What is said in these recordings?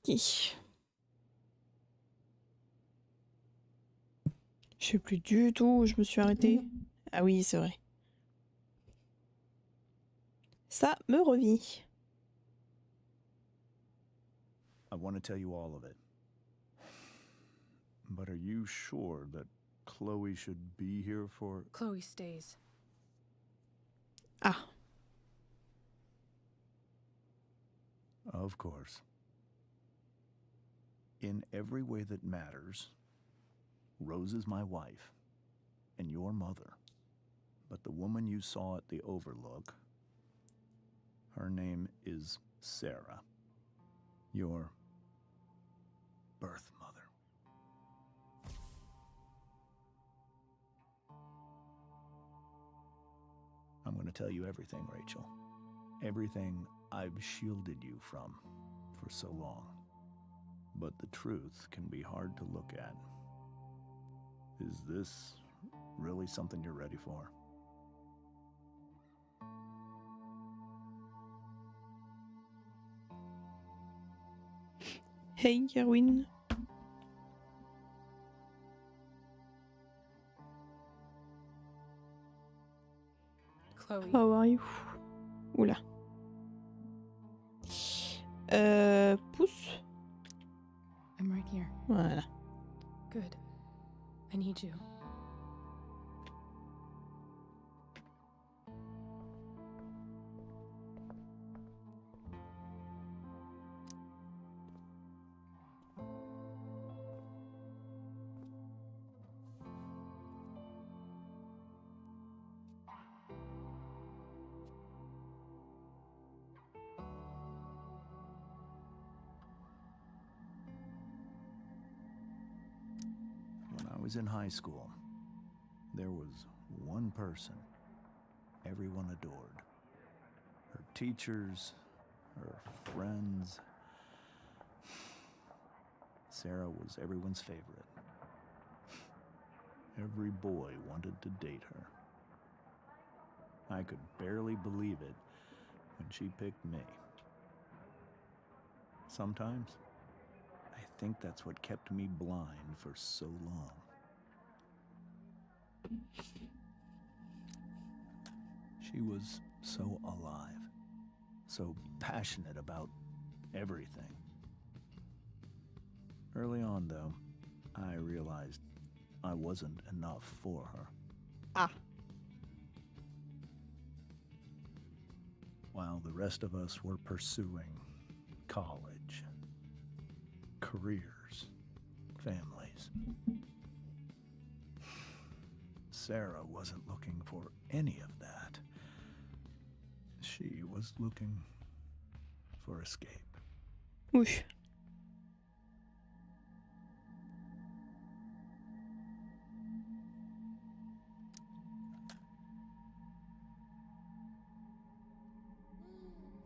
Ok. Je sais plus du tout où je me suis arrêtée. Ah oui, c'est vrai. Ça me revient. I want to tell you all of it. But are you sure that Chloe should be here for... Chloe stays. Ah. Of course. In every way that matters, Rose is my wife and your mother. But the woman you saw at the Overlook, her name is Sarah. Your birth mother. I'm going to tell you everything, Rachel. Everything I've shielded you from for so long. But the truth can be hard to look at. Is this really something you're ready for? Hey, Erwin. Chloe. How are you? Oula. Pouce. I'm right here. Voilà. Good. I need you. When I was in high school, there was one person everyone adored. Her teachers, her friends. Sarah was everyone's favorite. Every boy wanted to date her. I could barely believe it when she picked me. Sometimes, I think that's what kept me blind for so long. She was so alive, so passionate about everything. Early on, though, I realized I wasn't enough for her. Ah. While the rest of us were pursuing college, careers, families, Sarah wasn't looking for any of that. She was looking for escape. Ouch.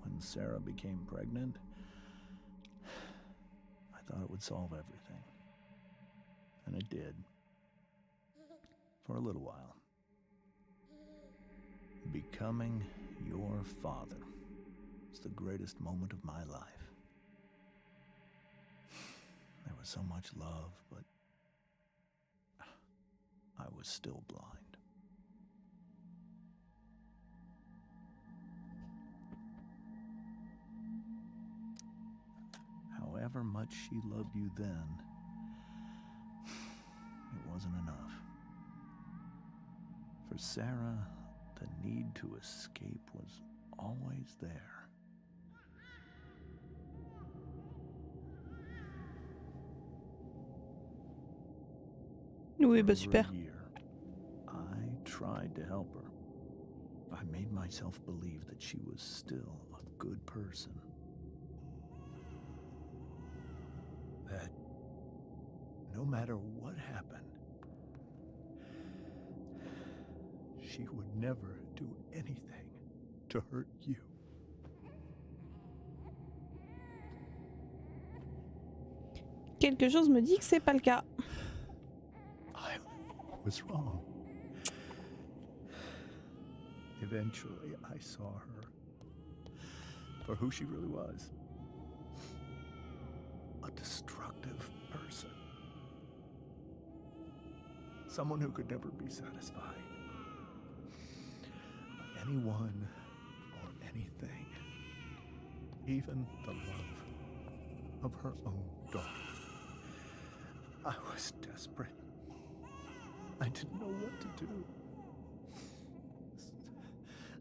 When Sarah became pregnant, I thought it would solve everything. And it did. For a little while. Becoming your father was the greatest moment of my life. There was so much love, but I was still blind. However much she loved you then, it wasn't enough. For Sarah, the need to escape was always there. Oui, For bah over super. a year, I tried to help her. I made myself believe that she was still a good person. That no matter what happened, she would never do anything to hurt you. Quelque chose me dit que c'est pas le cas. I was wrong. Eventually, I saw her for who she really was. destructive person. Someone who could never be satisfied by anyone or anything, even the love of her own daughter. I was desperate. I didn't know what to do.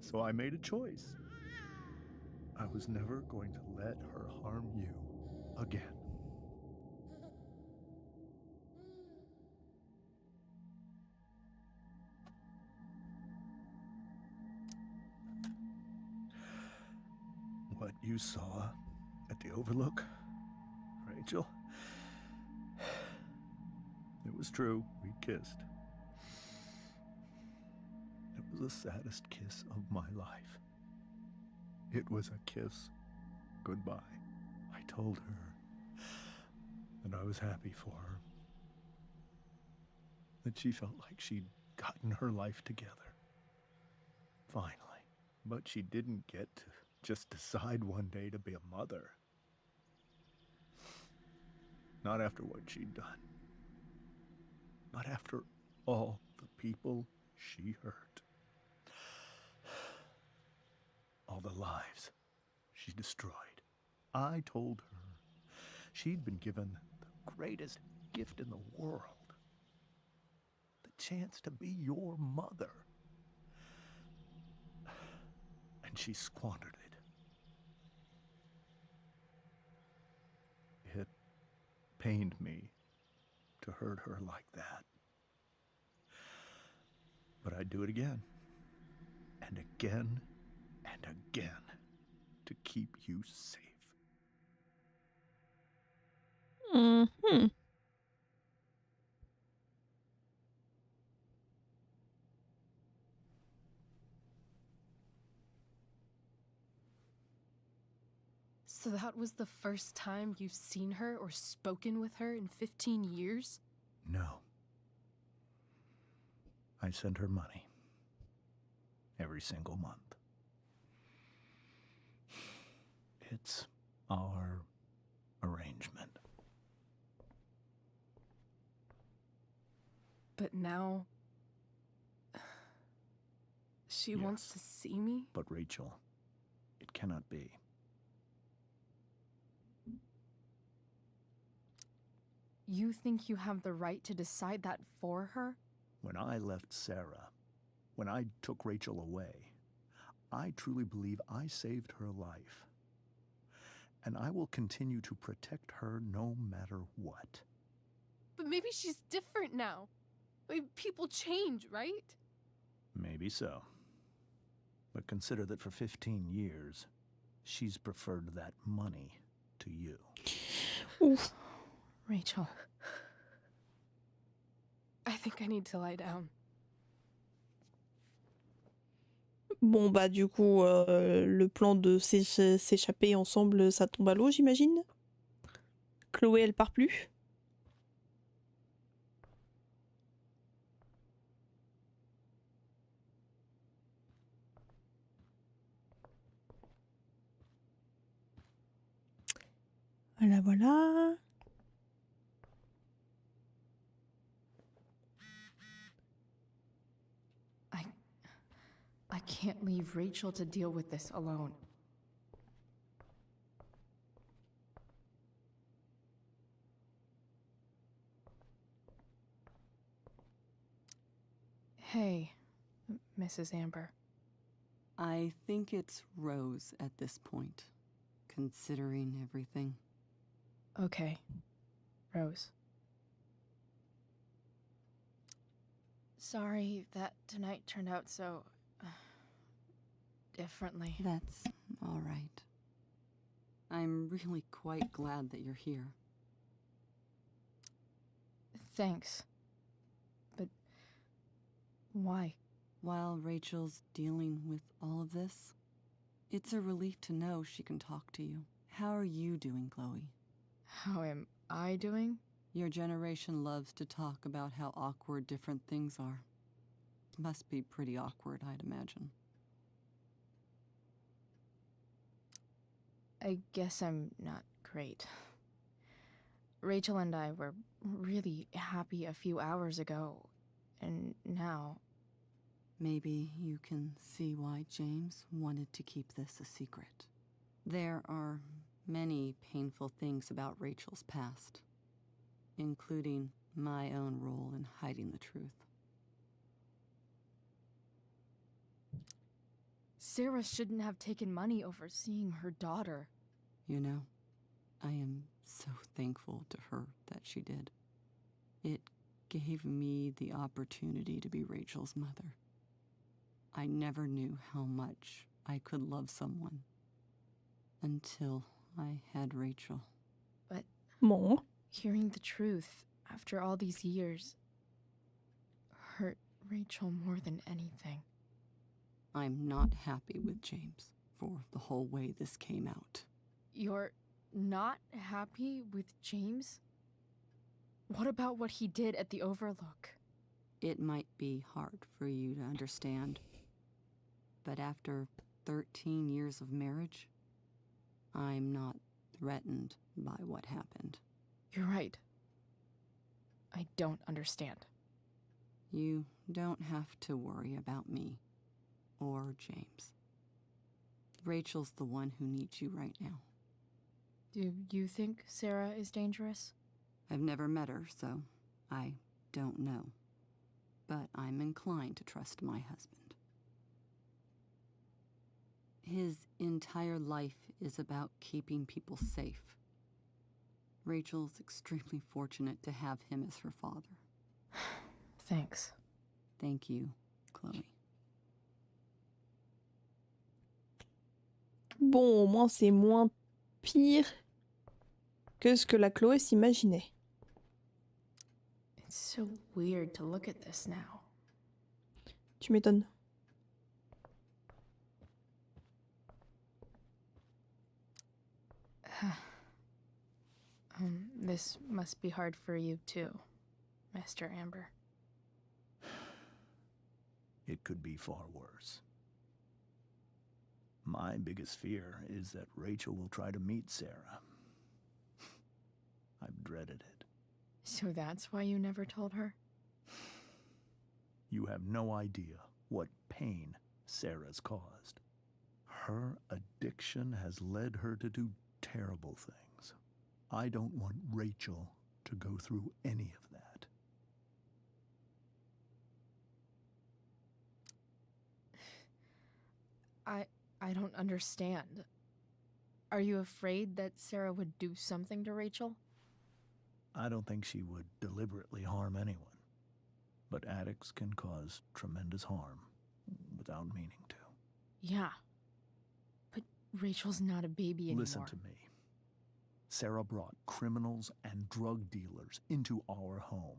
So I made a choice. I was never going to let her harm you again. What you saw at the Overlook, Rachel, it was true. We kissed. It was the saddest kiss of my life. It was a kiss goodbye. I told her that I was happy for her, that she felt like she'd gotten her life together. Finally. But she didn't get to just decide one day to be a mother. Not after what she'd done. Not after all the people she hurt. All the lives she destroyed. I told her she'd been given the greatest gift in the world. The chance to be your mother. And she squandered it. It pained me to hurt her like that. But I'd do it again. And again and again to keep you safe. Mhm. So that was the first time you've seen her or spoken with her in 15 years? No. I send her money. Every single month. It's our arrangement. But now... she wants to see me? But Rachel, it cannot be. You think you have the right to decide that for her? When I left Sarah, when I took Rachel away, I truly believe I saved her life. And I will continue to protect her no matter what. But maybe she's different now. I mean, people change, right? Maybe so. But consider that for 15 years, she's preferred that money to you. Ouf. Rachel. I think I need to lie down. Bon, bah, du coup, le plan de s'échapper ensemble, ça tombe à l'eau, j'imagine. Chloé, elle part plus. Voilà, voilà. I can't leave Rachel to deal with this alone. Hey, Mrs. Amber. I think it's Rose at this point, considering everything. Okay, Rose. Sorry that tonight turned out so... differently. That's all right. I'm really quite glad that you're here. Thanks. But... why? While Rachel's dealing with all of this, it's a relief to know she can talk to you. How are you doing, Chloe? How am I doing? Your generation loves to talk about how awkward different things are. Must be pretty awkward, I'd imagine. I guess I'm not great. Rachel and I were really happy a few hours ago, and now... Maybe you can see why James wanted to keep this a secret. There are many painful things about Rachel's past, including my own role in hiding the truth. Sarah shouldn't have taken money over seeing her daughter. You know, I am so thankful to her that she did. It gave me the opportunity to be Rachel's mother. I never knew how much I could love someone until I had Rachel. But Bon. hearing the truth after all these years hurt Rachel more than anything. I'm not happy with James for the whole way this came out. You're not happy with James? What about what he did at the Overlook? It might be hard for you to understand, but after 13 years of marriage, I'm not threatened by what happened. You're right. I don't understand. You don't have to worry about me or James. Rachel's the one who needs you right now. Do you think Sarah is dangerous? I've never met her, so I don't know. But I'm inclined to trust my husband. His entire life is about keeping people safe. Rachel's extremely fortunate to have him as her father. Thanks. Thank you, Chloe. Bon, au moins c'est moins pire que ce que la Chloé s'imaginait. It's so weird to look at this now. Tu m'étonnes. This must be hard for you too, Mr. Amber. It could be far worse. My biggest fear is that Rachel will try to meet Sarah. I've dreaded it. So that's why you never told her? You have no idea what pain Sarah's caused. Her addiction has led her to do terrible things. I don't want Rachel to go through any of that. I don't understand. Are you afraid that Sarah would do something to Rachel? I don't think she would deliberately harm anyone. But addicts can cause tremendous harm without meaning to. Yeah. But Rachel's not a baby anymore. Listen to me. Sarah brought criminals and drug dealers into our home.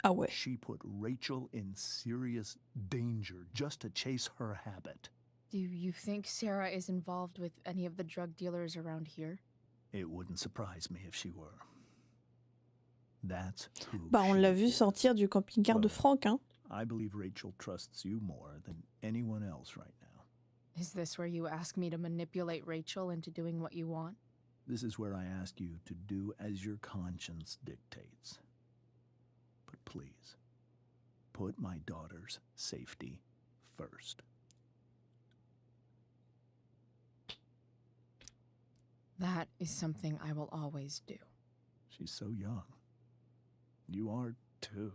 Ah ouais. She put Rachel in serious danger just to chase her habit. Do you think Sarah is involved with any of the drug dealers around here? It wouldn't surprise me if she were. That's who Bah on she l'a vu is. sortir du camping-car de Well, Franck, hein. I believe Rachel trusts you more than anyone else right now. Is this where you ask me to manipulate Rachel into doing what you want? This is where I ask you to do as your conscience dictates. But please, put my daughter's safety first. That is something I will always do. She's so young. You are too.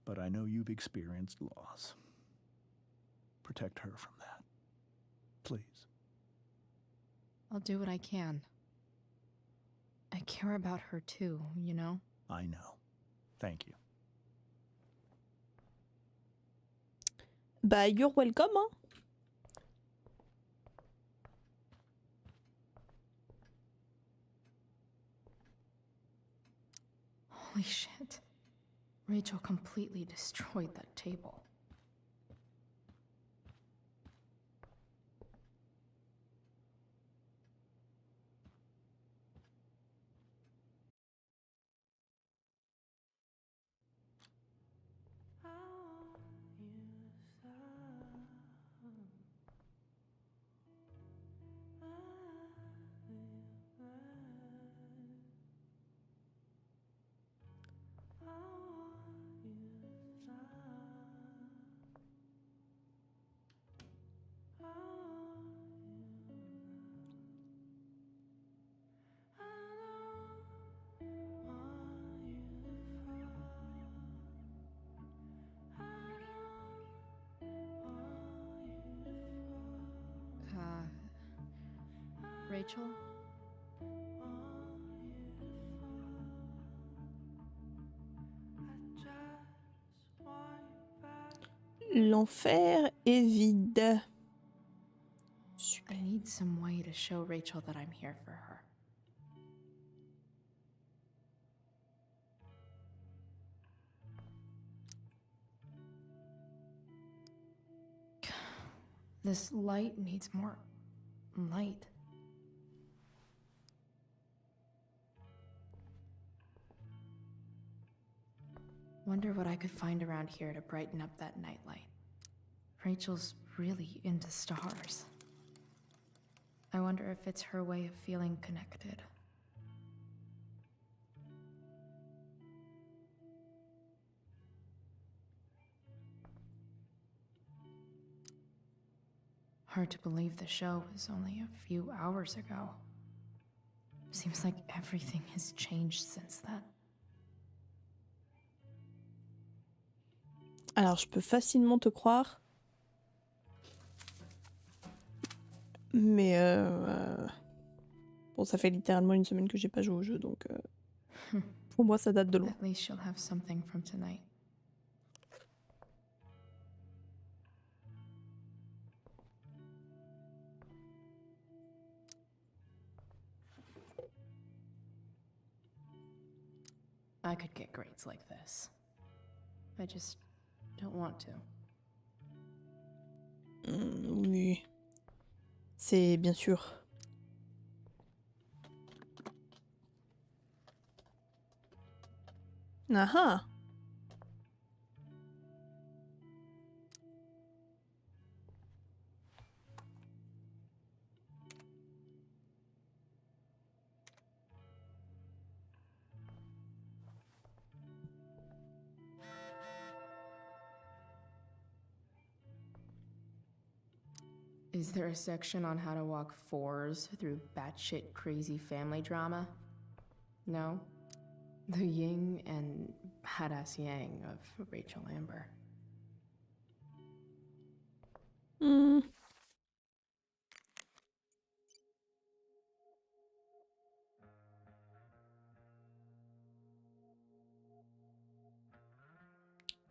But I know you've experienced loss. Protect her from that. Please. I'll do what I can. I care about her too, you know? I know. Thank you. Bah you're welcome, hein. Holy shit. Rachel completely destroyed that table. Rachel? L'enfer est vide. I need some way to show Rachel that I'm here for her. This light needs more light. Wonder what I could find around here to brighten up that nightlight. Rachel's really into stars. I wonder if it's her way of feeling connected. Hard to believe the show was only a few hours ago. Seems like everything has changed since then. Alors, je peux facilement te croire. Mais bon, ça fait littéralement une semaine que j'ai pas joué au jeu, donc pour moi, ça date de loin. At least she'll have something from tonight. I could get grades like this. I just don't want to. Oui. C'est bien sûr. Ah ah! Is there a section on how to walk fours through batshit crazy family drama? No? The yin and badass yang of Rachel Amber. Hmm.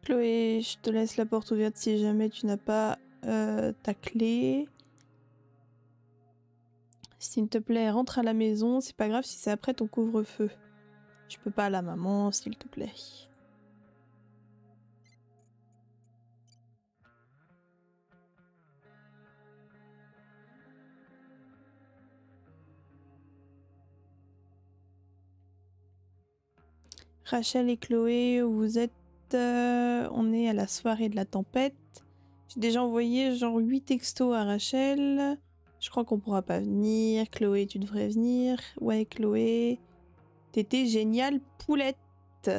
Chloé, je te laisse la porte ouverte si jamais tu n'as pas ta clé. S'il te plaît, rentre à la maison. C'est pas grave si c'est après ton couvre-feu. Je peux pas là, maman, s'il te plaît. Rachel et Chloé, vous êtes... on est à la soirée de la tempête. J'ai déjà envoyé genre 8 textos à Rachel. Je crois qu'on pourra pas venir. Chloé, tu devrais venir. Ouais, Chloé. T'étais géniale, poulette.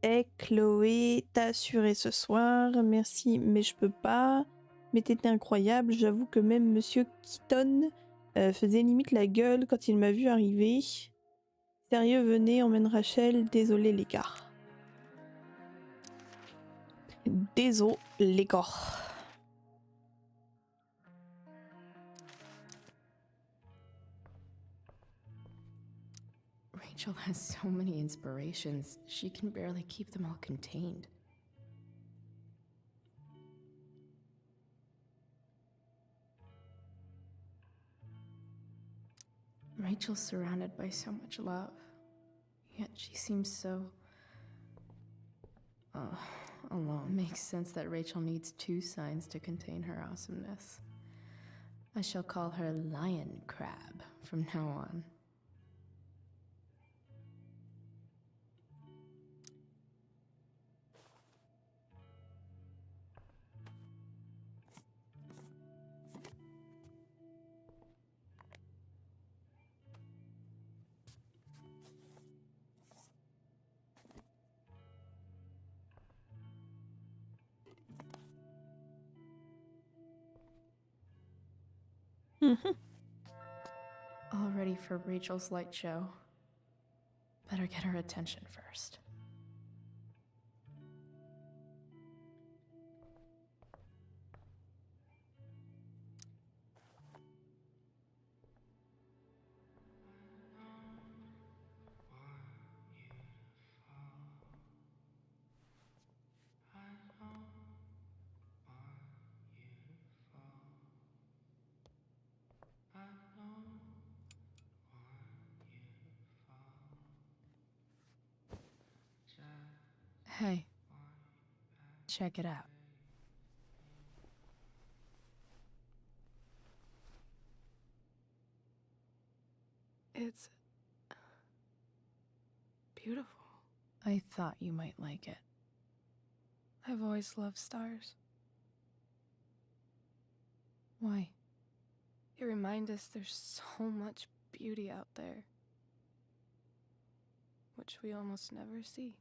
Et Chloé, t'as assuré ce soir. Merci, mais je peux pas. Mais t'étais incroyable. J'avoue que même Monsieur Keaton faisait limite la gueule quand il m'a vu arriver. Sérieux, venez, emmène Rachel. Désolé les gars. Désolé les gars. Rachel has so many inspirations, she can barely keep them all contained. Rachel's surrounded by so much love, yet she seems so... alone. Makes sense that Rachel needs 2 signs to contain her awesomeness. I shall call her Lion Crab from now on. All ready for Rachel's light show. Better get her attention first. Hey, check it out. It's beautiful. I thought you might like it. I've always loved stars. Why? They remind us there's so much beauty out there, which we almost never see.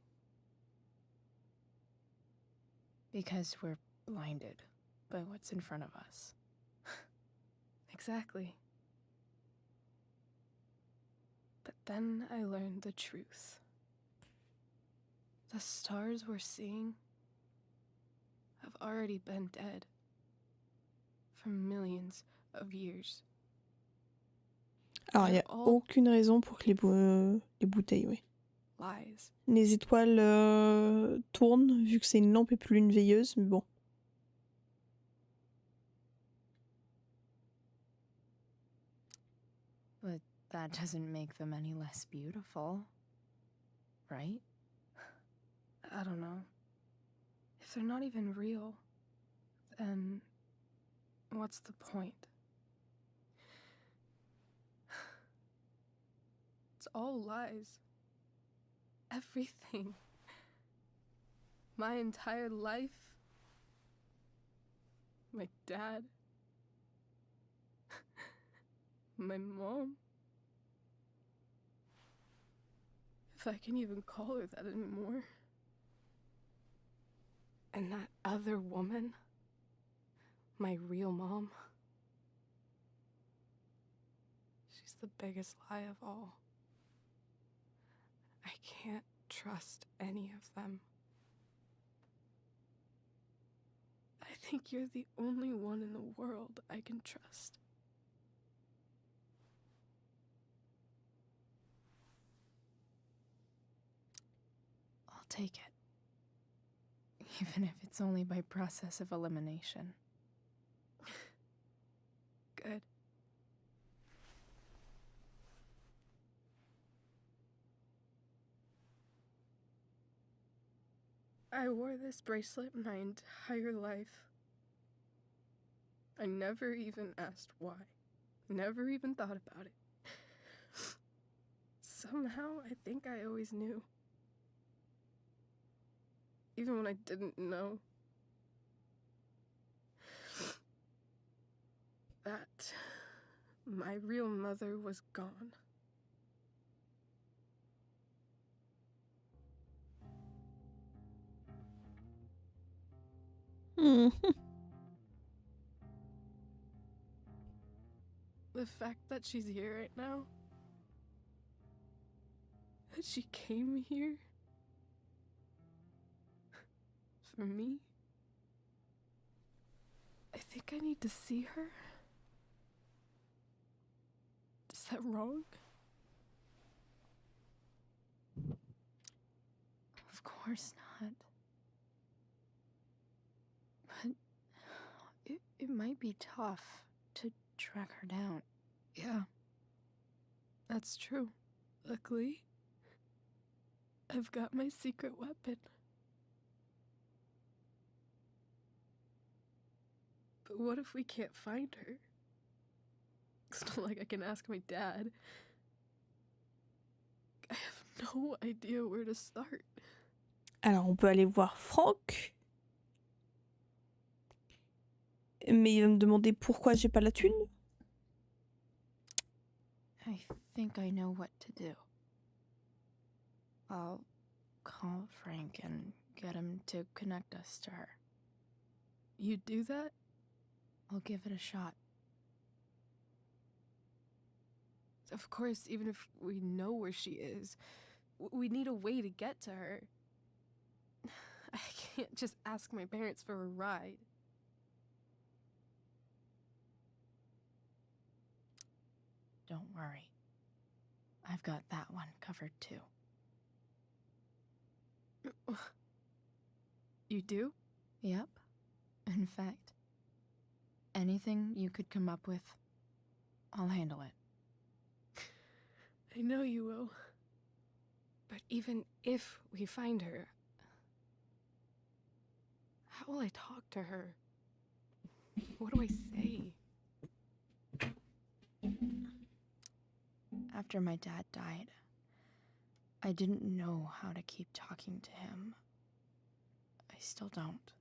Because we're blinded by what's in front of us. Exactly. But then I learned the truth. The stars we're seeing have already been dead for millions of years. Alors, il n'y a aucune raison pour que les bouteilles, oui. Lies. Les étoiles tournent, vu que c'est une lampe et plus une veilleuse, mais bon. But that doesn't make them any less beautiful, right? I don't know. If they're not even real, then what's the point? It's all lies. Everything. My entire life. My dad. My mom. If I can even call her that anymore. And that other woman, my real mom, she's the biggest lie of all. I can't trust any of them. I think you're the only one in the world I can trust. I'll take it. Even if it's only by process of elimination. Good. I wore this bracelet my entire life. I never even asked why. Never even thought about it. Somehow, I think I always knew. Even when I didn't know. That my real mother was gone. The fact that she's here right now, that she came here for me, I think I need to see her. Is that wrong? Of course not. But it might be tough to track her down. Yeah, that's true. Luckily, I've got my secret weapon. But what if we can't find her? It's not like I can ask my dad. I have no idea where to start. Alors, on peut aller voir Franck. Mais il va me demander pourquoi j'ai pas la thune. I think I know what to do. I'll call Frank and get him to connect us to her. You do that? I'll give it a shot. Of course, even if we know where she is, we need a way to get to her. I can't just ask my parents for a ride. Don't worry. I've got that one covered too. You do? Yep. In fact, anything you could come up with, I'll handle it. I know you will. But even if we find her, How will I talk to her? What do I say? After my dad died, I didn't know how to keep talking to him. I still don't.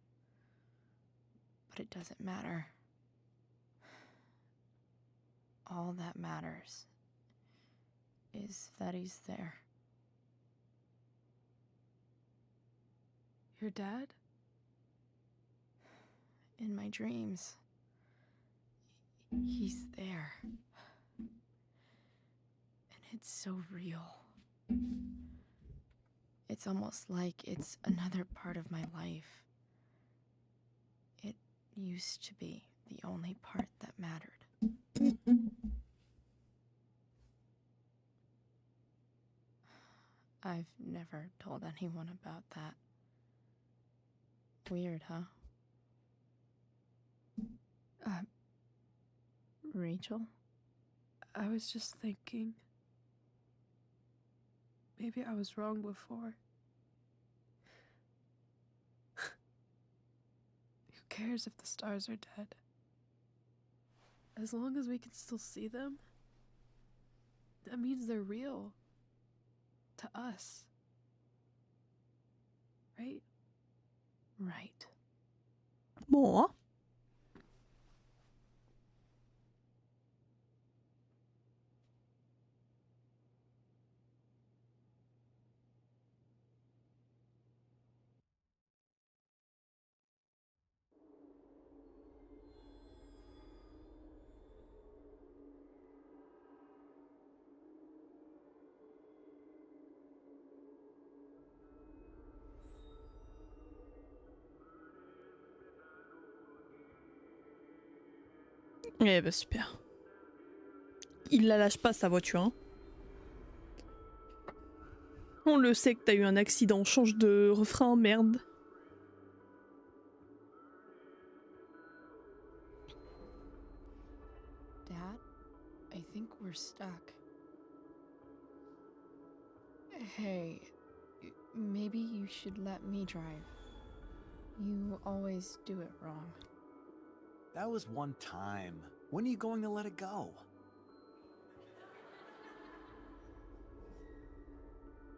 But it doesn't matter. All that matters is that he's there. Your dad? In my dreams. He's there. And it's so real. It's almost like it's another part of my life. It used to be the only part that mattered. I've never told anyone about that. Weird, huh? Rachel? I was just thinking. Maybe I was wrong before. Who cares if the stars are dead? As long as we can still see them, that means they're real. To us. Right? Right. Bon, hein. Eh bah super. Il la lâche pas sa voiture. Hein. On le sait que t'as eu un accident, change de refrain, merde. Dad, I think we're stuck. Hey, maybe you should let me drive. You always do it wrong. That was one time. When are you going to let it go?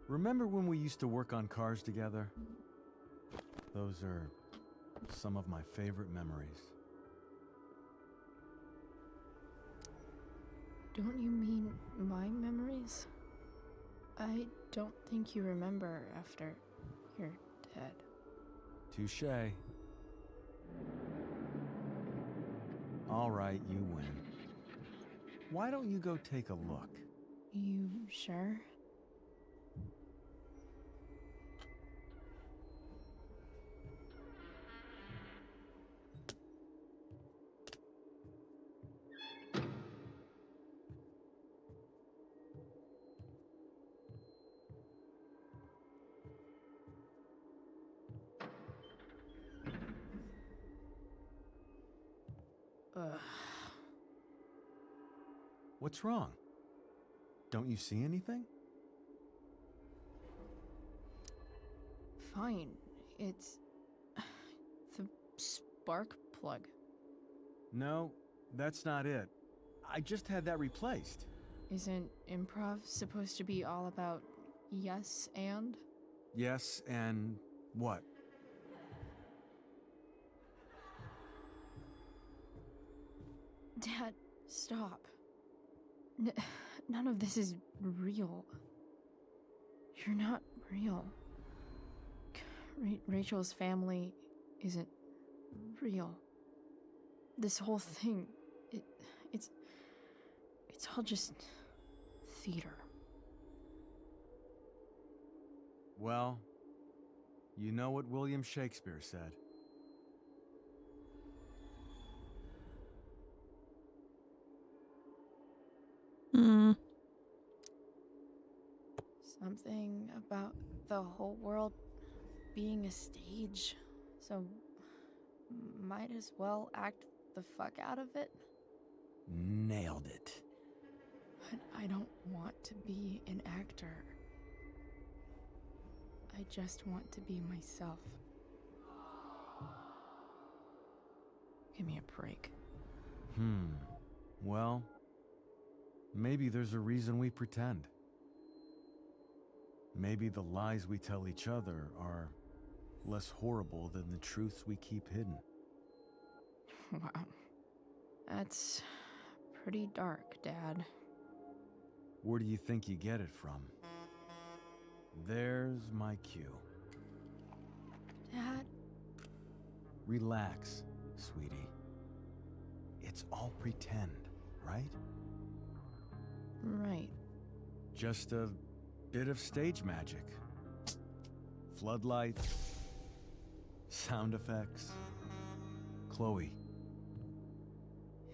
Remember when we used to work on cars together? Those are some of my favorite memories. Don't you mean my memories? I don't think you remember after you're dead. Touché. All right, you win. Why don't you go take a look? You sure? Ugh. What's wrong? Don't you see anything? Fine. It's the spark plug. No, that's not it. I just had that replaced. Isn't improv supposed to be all about yes and? Yes, and what? Dad, stop. None of this is real. You're not real. Rachel's family isn't real. This whole thing, it's all just theater. Well, you know what William Shakespeare said. Hmm. Something about the whole world being a stage. So might as well act the fuck out of it. Nailed it. But I don't want to be an actor. I just want to be myself. Give me a break. Well, maybe there's a reason we pretend. Maybe the lies we tell each other are less horrible than the truths we keep hidden. Wow. That's pretty dark, Dad. Where do you think you get it from? There's my cue. Dad? Relax, sweetie. It's all pretend, right? Right. Just a bit of stage magic. Floodlights, sound effects. Chloe,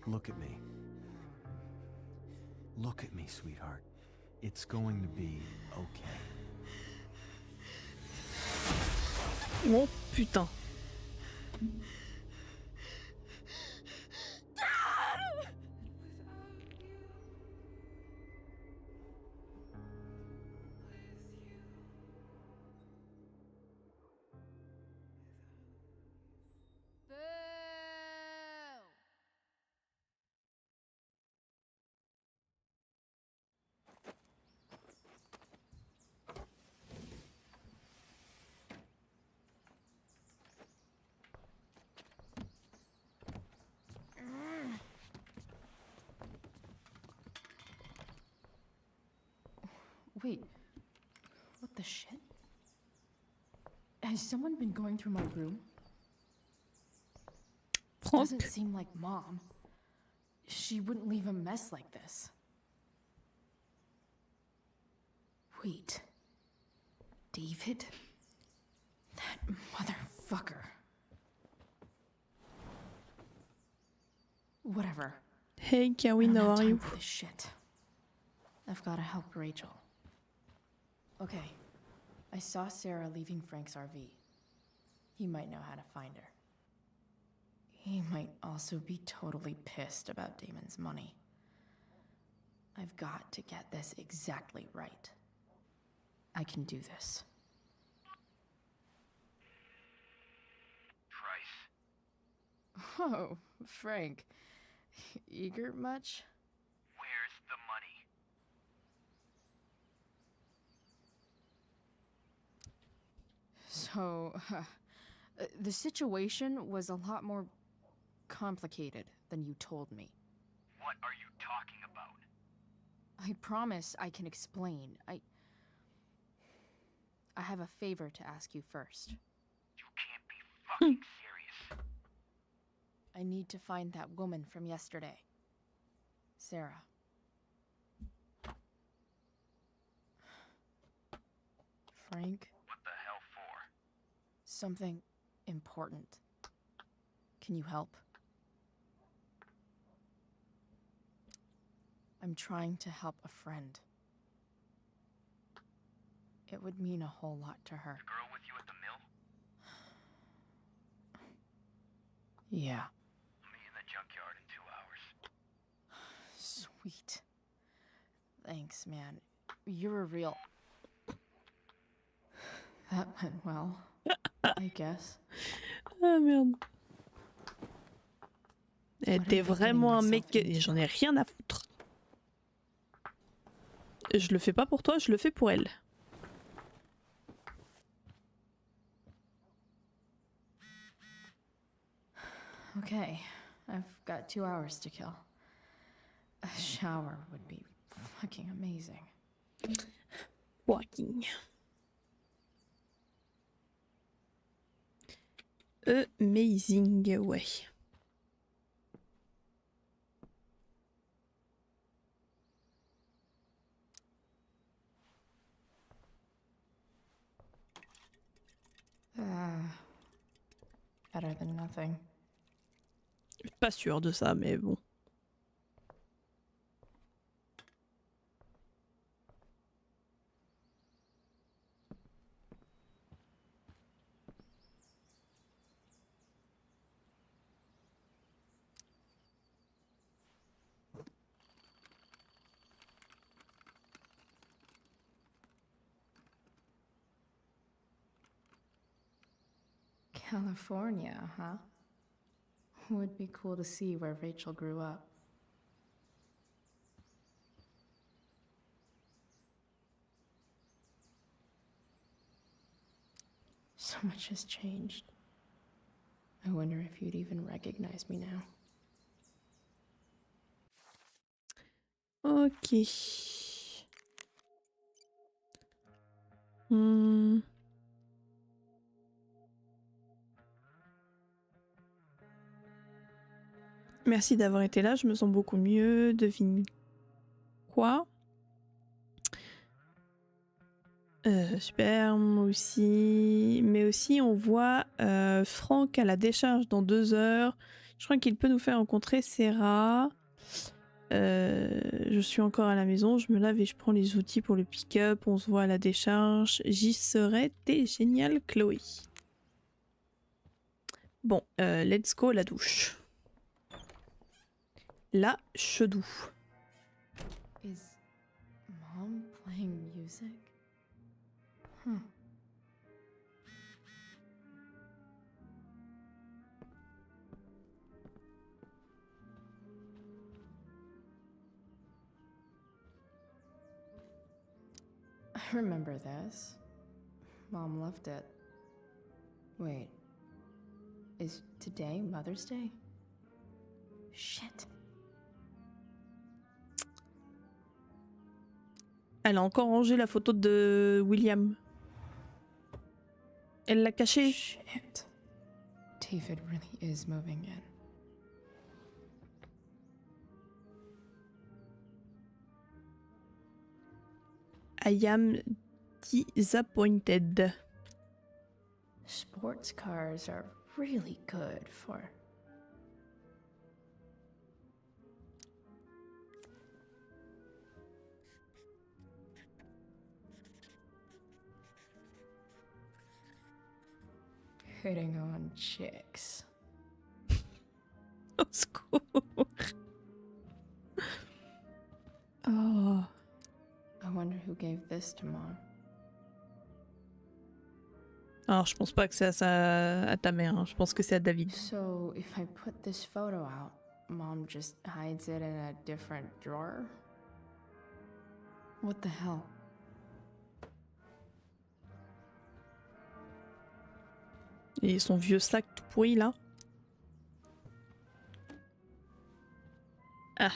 look at me. Look at me, sweetheart. It's going to be okay. Oh putain. Wait. What the shit? Has someone been going through my room? Doesn't seem like Mom. She wouldn't leave a mess like this. Wait. David? That motherfucker. Whatever. Hey, I Kawin, don't how have are time you? for this shit. I've got to help Rachel. Okay. I saw Sarah leaving Frank's RV. He might know how to find her. He might also be totally pissed about Damon's money. I've got to get this exactly right. I can do this. Price, Oh, Frank. Eager much? where's the money? So, the situation was a lot more complicated than you told me. What are you talking about? I promise I can explain. I have a favor to ask you first. You can't be fucking serious. I need to find that woman from yesterday. Sarah. Frank, What the hell for? something important. Can you help? I'm trying to help a friend. It would mean a whole lot to her. The girl with you at the mill? Yeah. Meet in the junkyard in 2 hours. Sweet. Thanks, man. You're a real... That went well, I guess. Ah merde. Eh, What t'es am I vraiment un getting mec. myself into? J'en ai rien à foutre. Je le fais pas pour toi, je le fais pour elle. Okay, I've got 2 hours to kill. A shower would be fucking amazing. Walking. Amazing, ouais. Better than nothing. Je suis pas sûre de ça, mais bon. California, huh? Would be cool to see where Rachel grew up. So much has changed. I wonder if you'd even recognize me now. Ok. Hmm. Merci d'avoir été là, je me sens beaucoup mieux. Devine quoi? Super, moi aussi. Mais aussi, on voit Franck à la décharge dans 2 heures. Je crois qu'il peut nous faire rencontrer Sarah. Je suis encore à la maison, je me lave et je prends les outils pour le pick-up. On se voit à la décharge. J'y serai. T'es génial, Chloé. Bon, let's go la douche. La chedou. Is Mom playing music? Huh. I remember this. Mom loved it. Wait. Is today Mother's Day? Shit. Elle a encore rangé la photo de William. Elle l'a cachée. Shit. David really is moving in. I am disappointed. Sports cars are really good for... hitting on chicks. Au secours. Oh. I wonder who gave this to Mom. Alors, je pense pas que c'est à ta mère, hein. Je pense que c'est à David. So, if I put this photo out, Mom just hides it in a different drawer? What the hell? Et son vieux sac tout pourri là. Ah.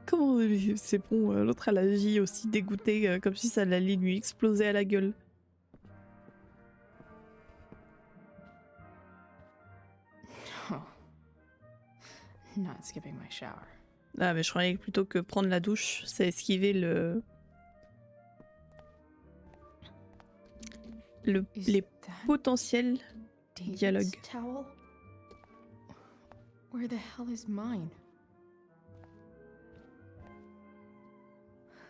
Comment c'est bon, l'autre elle agit aussi dégoûtée, comme si ça allait lui exploser à la gueule. No. Not skipping my shower. Ah mais je croyais que plutôt que prendre la douche, c'est esquiver les potentiels David's dialogues. towel? Where the hell is mine?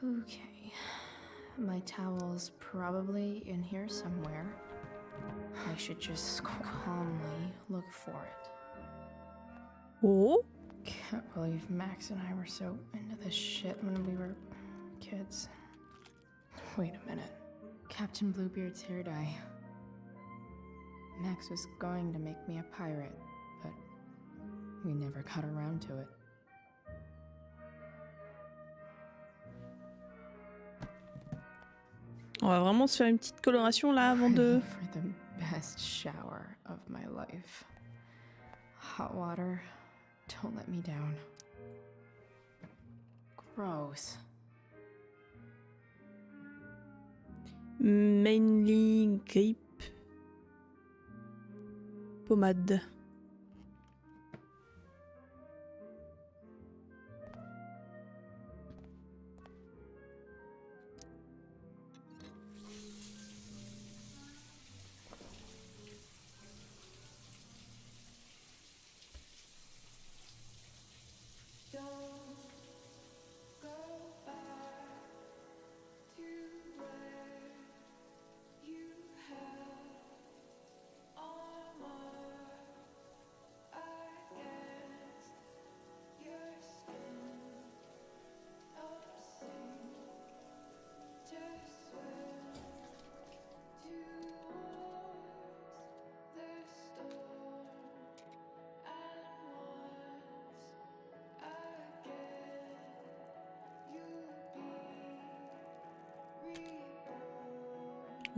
Okay. My towel's probably in here somewhere. I should just calmly look for it. Oh. Can't believe Max and I were so into this shit when we were kids. Wait a minute. Captain Bluebeard's hair dye. Max was going to make me a pirate, but we never got around to it. On va vraiment se faire une petite coloration là avant de... For the best shower of my life. Hot water, don't let me down. Gross. Mainly grape. Pommade.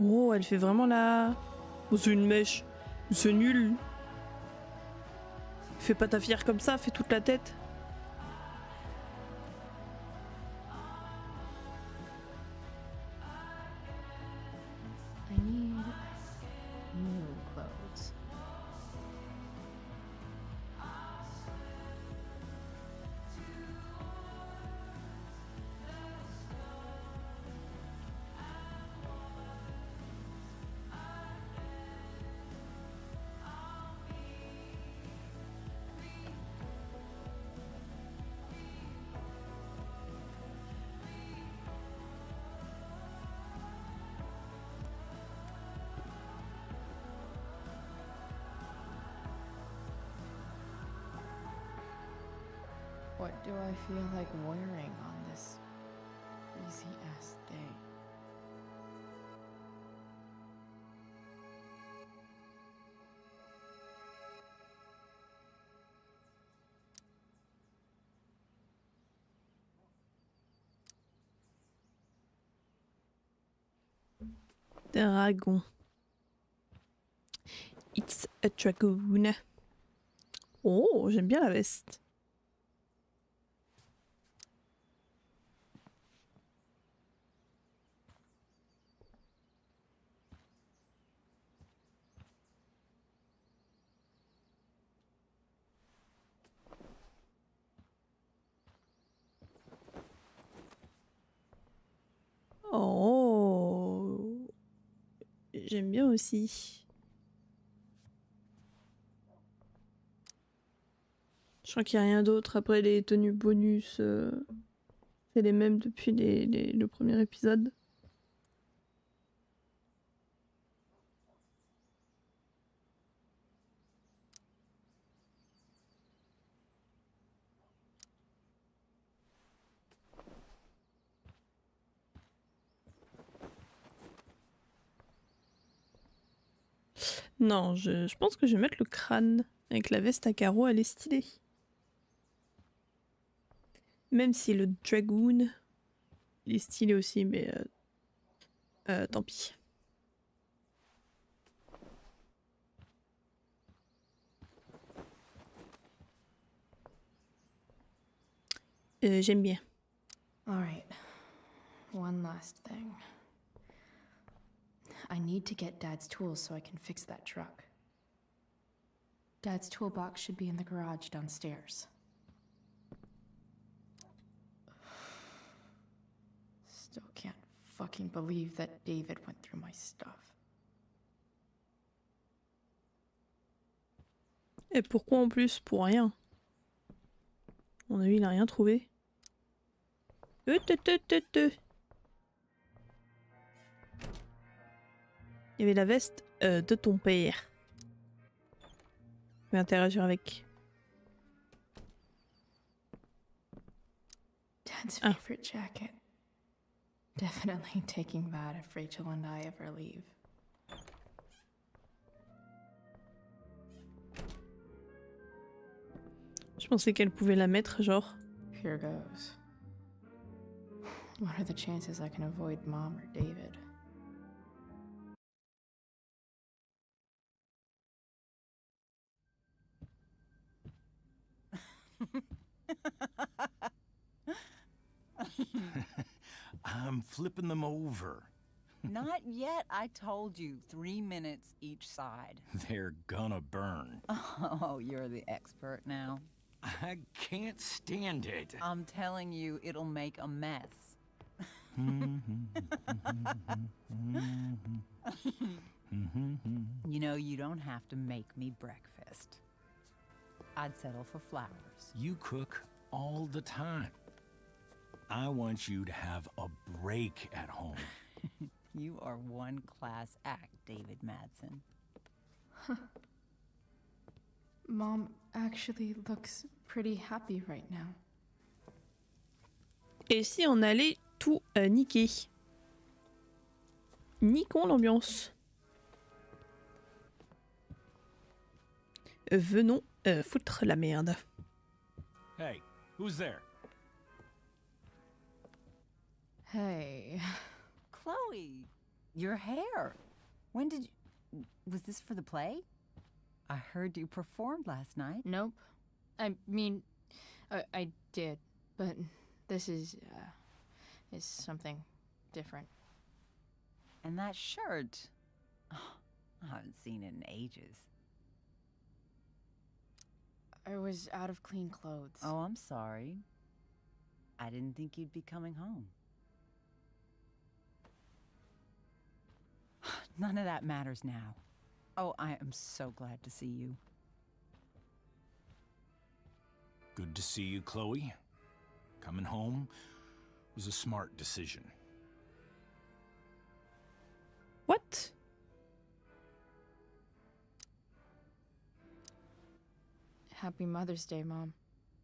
Oh, elle fait vraiment la... Oh, c'est une mèche. C'est nul. Fais pas ta fière comme ça, fais toute la tête. I need new clothes. What do I feel like wearing on this crazy ass day? Dragon. It's a dragoon. Oh, j'aime bien la veste. Oh, j'aime bien aussi. Je crois qu'il n'y a rien d'autre après les tenues bonus. C'est les mêmes depuis le premier épisode. Non, je pense que je vais mettre le crâne. Avec la veste à carreaux, elle est stylée. Même si le dragoon, il est stylé aussi, mais tant pis. J'aime bien. All right. One last thing. I need to get Dad's tools so I can fix that truck. Dad's toolbox should be in the garage downstairs. Still can't fucking believe that David went through my stuff. Et pourquoi en plus? Pour rien. À mon avis, il n'a rien trouvé. Il y avait la veste de ton père. Je vais interagir avec. Dad's favorite jacket. Definitely taking that if Rachel and I ever leave. Je pensais qu'elle pouvait la mettre, genre. Here goes. What are the chances I can avoid Mom or David? I'm flipping them over. Not yet. I told you 3 minutes each side. They're gonna burn. Oh, you're the expert now. I can't stand it. I'm telling you, it'll make a mess. You know, you don't have to make me breakfast. I'd settle for flowers. You cook all the time. I want you to have a break at home. You are one class act, David Madsen. Mom actually looks pretty happy right now. Et si on allait tout niquer? Niquons l'ambiance. Venons foutre la merde. Hey, who's there? Hey. Chloe, Your hair. When did you... Was this for the play? I heard you performed last night. Nope. I mean, I did, but this is something different. And that shirt. Oh, I haven't seen it in ages. I was out of clean clothes. Oh, I'm sorry. I didn't think you'd be coming home. None of that matters now. Oh, I am so glad to see you. Good to see you, Chloe. Coming home was a smart decision. What? Happy Mother's Day, Mom.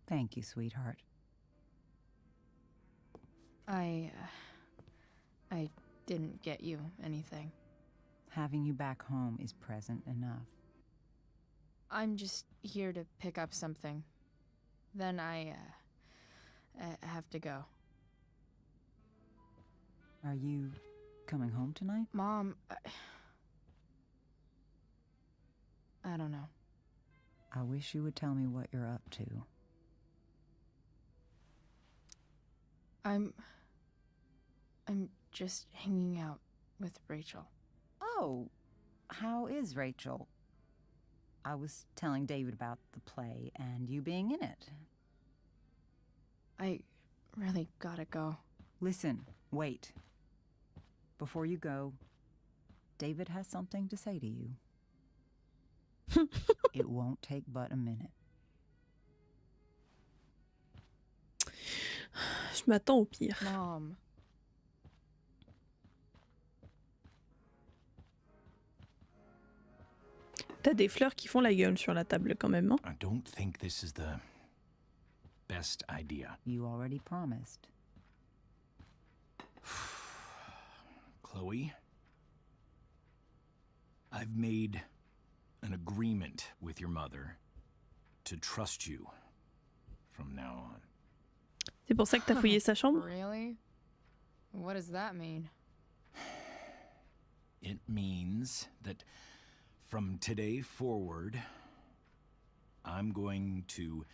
Thank you, sweetheart. I didn't get you anything. Having you back home is present enough. I'm just here to pick up something. Then I have to go. Are you coming home tonight? Mom, I don't know. I wish you would tell me what you're up to. I'm just hanging out with Rachel. Oh, how is Rachel? I was telling David about the play and you being in it. I really gotta go. Listen, wait. Before you go, David has something to say to you. It won't take but a minute. Je m'attends au pire. Mom. T'as des fleurs qui font la gueule sur la table quand même, hein? I don't think this is the best idea. You already promised. Chloe, I've made an agreement with your mother to trust you from now on. C'est pour ça que t'as fouillé sa chambre? Really? What does that mean? It means that from today forward, I'm going to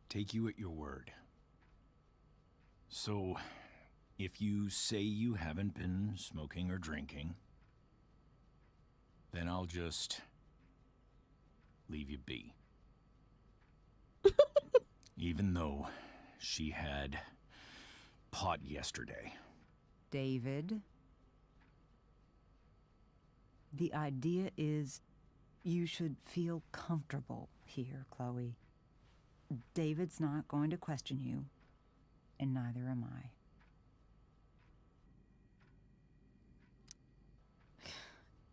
take you at your word. So, if you say you haven't been smoking or drinking, then I'll just leave you be. Even though she had pot yesterday. David, the idea is you should feel comfortable here, Chloe. David's not going to question you, and neither am I.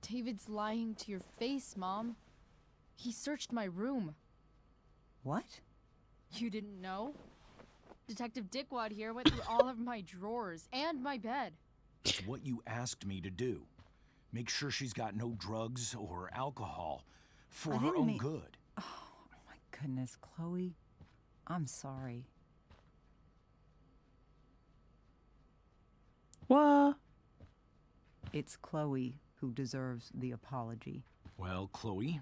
David's lying to your face, Mom. He searched my room. What? You didn't know? Detective Dickwad here went through all of my drawers and my bed. It's what you asked me to do. Make sure she's got no drugs or alcohol for I her didn't own mean- good. Oh, my goodness, Chloe. I'm sorry. What? It's Chloe who deserves the apology. Well, Chloe,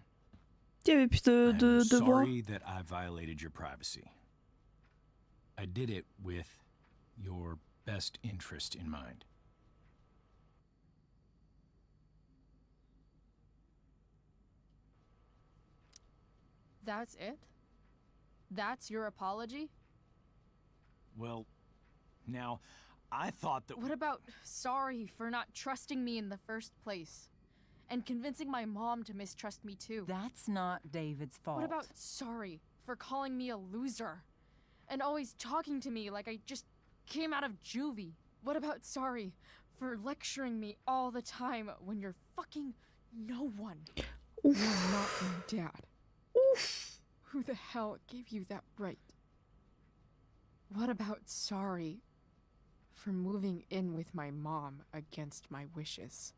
Il y avait plus de I'm devoirs. sorry that I violated your privacy. I did it with your best interest in mind. That's it? That's your apology? Well, now, I thought that... What about sorry for not trusting me in the first place? And convincing my mom to mistrust me too? That's not David's fault. What about sorry for calling me a loser? And always talking to me like I just came out of juvie? What about sorry for lecturing me all the time when you're fucking no one? You're not my dad. Who the hell gave you that right? What about sorry for moving in with my mom against my wishes?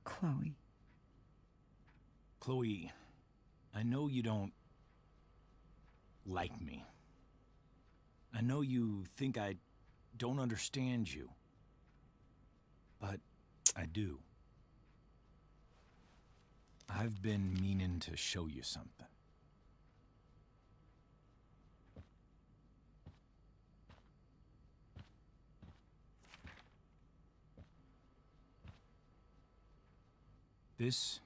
Chloe? Chloe, I know you don't like me. I know you think I don't understand you. I do. I've been meaning to show you something. This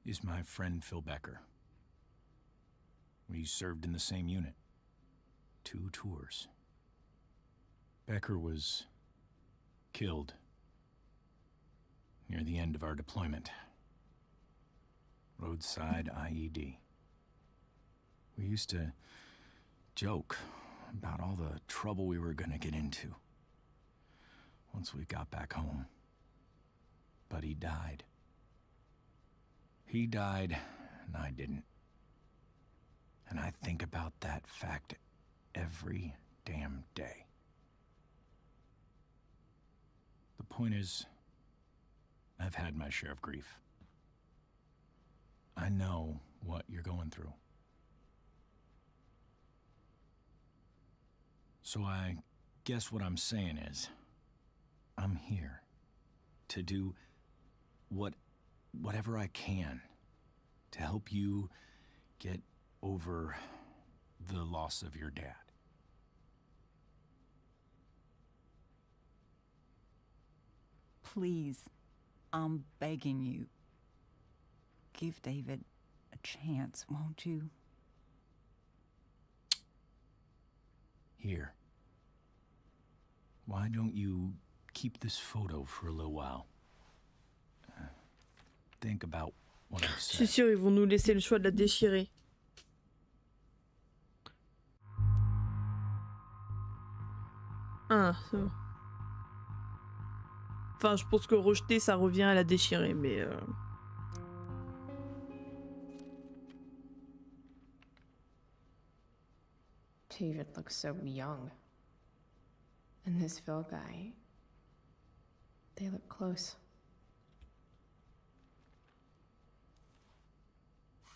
is my friend Phil Becker. We served in the same unit. 2 tours. Becker was killed near the end of our deployment. Roadside IED. We used to joke about all the trouble we were gonna get into once we got back home. But he died. He died, and I didn't. And I think about that fact every damn day. The point is, I've had my share of grief. I know what you're going through. So I guess what I'm saying is, I'm here to do whatever I can to help you get over the loss of your dad. Please, I'm begging you. Give David a chance, won't you? Here. Why don't you keep this photo for a little while? Think about what I've Je suis said. sûre ils vont nous laisser le choix de la déchirer. Ah, c'est bon. Enfin, je pense que rejeter, ça revient à la déchirer, mais... David looks so young. And this Phil guy, they look close.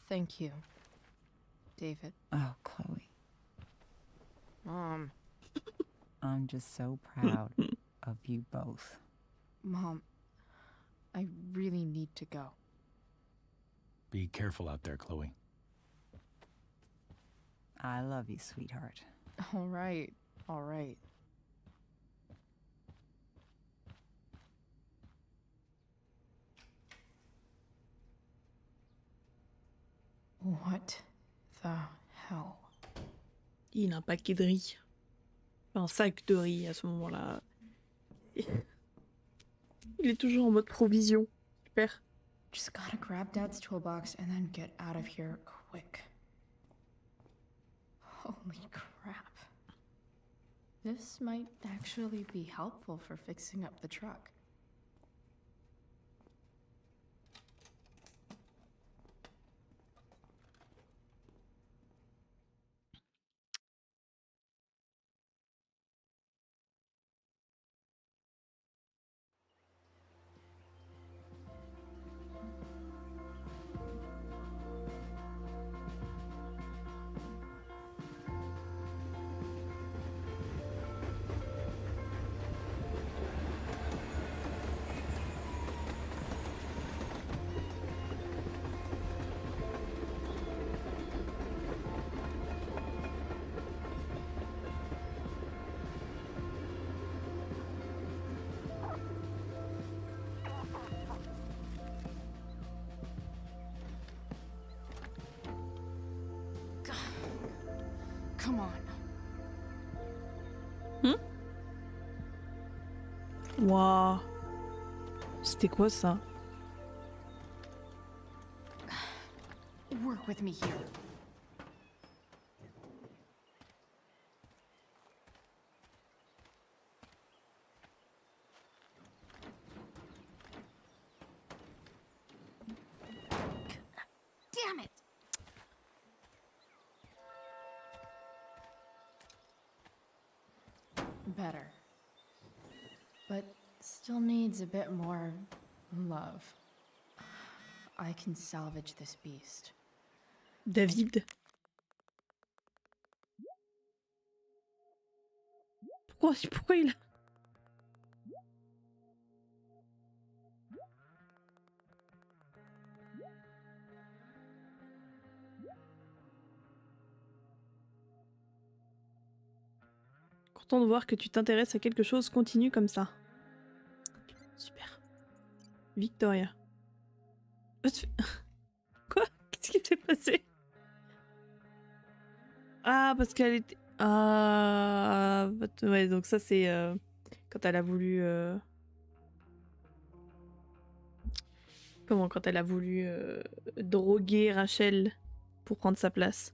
Thank you, David. Oh, Chloe, Mom. I'm just so proud of you both. Mom, I really need to go. Be careful out there, Chloe. I love you, sweetheart. All right, all right. What the hell? Il a un paquet de riz. Enfin, un sac de riz à ce moment-là. Il est toujours en mode provision. Super. Just gotta grab Dad's toolbox and then get out of here quick. Holy crap. This might actually be helpful for fixing up the truck. Come on. Waouh. C'était quoi ça? Work with me here. Damn it! Better. But still needs a bit more love. I can salvage this beast. David. Pourquoi il a... Content de voir que tu t'intéresses à quelque chose, continue comme ça. Super. Victoria. Quoi? Qu'est-ce qui s'est passé? Ah, parce qu'elle était... Ah... Ouais, donc ça c'est quand elle a voulu... Comment? Quand elle a voulu droguer Rachel pour prendre sa place.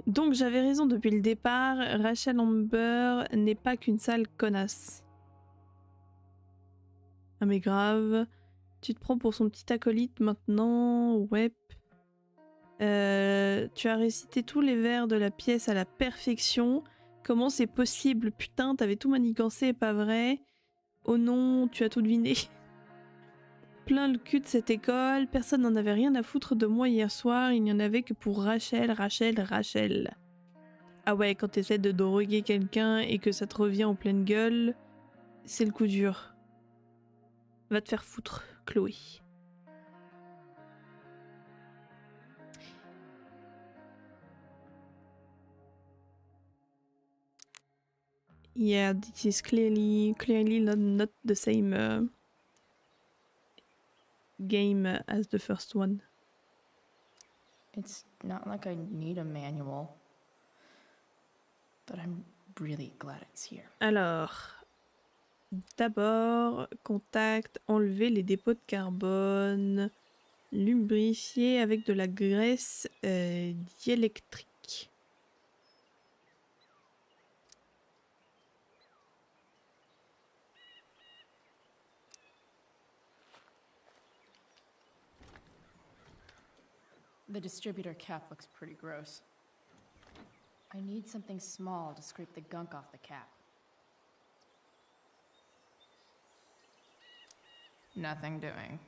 Donc j'avais raison depuis le départ, Rachel Amber n'est pas qu'une sale connasse. Ah mais grave, tu te prends pour son petit acolyte maintenant, ouais. Tu as récité tous les vers de la pièce à la perfection. Comment c'est possible? Putain, t'avais tout manigancé, pas vrai? Oh non, tu as tout deviné. Plein le cul de cette école, personne n'en avait rien à foutre de moi hier soir, il n'y en avait que pour Rachel, Rachel, Rachel. Ah ouais, quand t'essaies de droguer quelqu'un et que ça te revient en pleine gueule, c'est le coup dur. Va te faire foutre, Chloé. Yeah, this is clearly not the same game as the first one. It's not like I need a manual, but I'm really glad it's here. Alors, d'abord, contact, enlever les dépôts de carbone, lubrifier avec de la graisse diélectrique. The distributor cap looks pretty gross. I need something small to scrape the gunk off the cap. Nothing doing.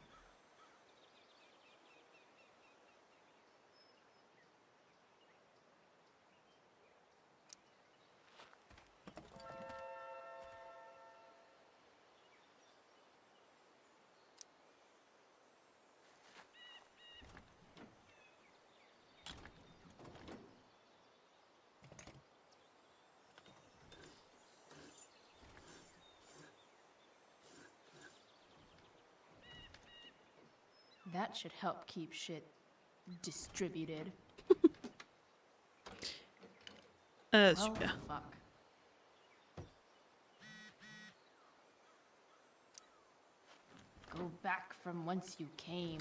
That should help keep shit distributed. Super. Fuck. Go back from whence you came.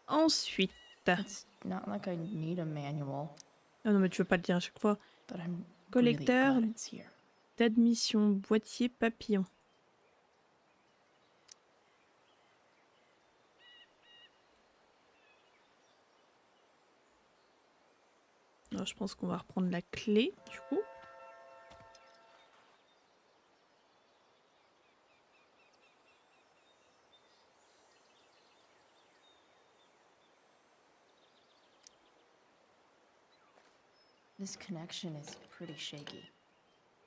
Ensuite. It's not like I need a manual, Ah non mais tu veux pas le dire à chaque fois. but I'm Collecteur really glad it's here. d'admission, boîtier papillon. Alors, je pense qu'on va reprendre la clé du coup. This connection is pretty shaky.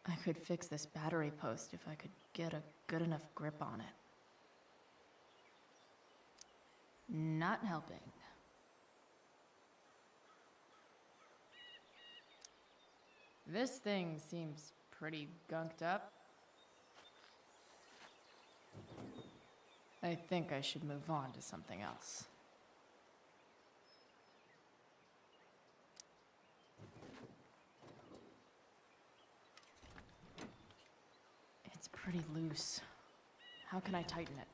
I could fix this battery post if I could get a good enough grip on it. Not helping. This thing seems pretty gunked up. I think I should move on to something else. It's pretty loose. How can I tighten it?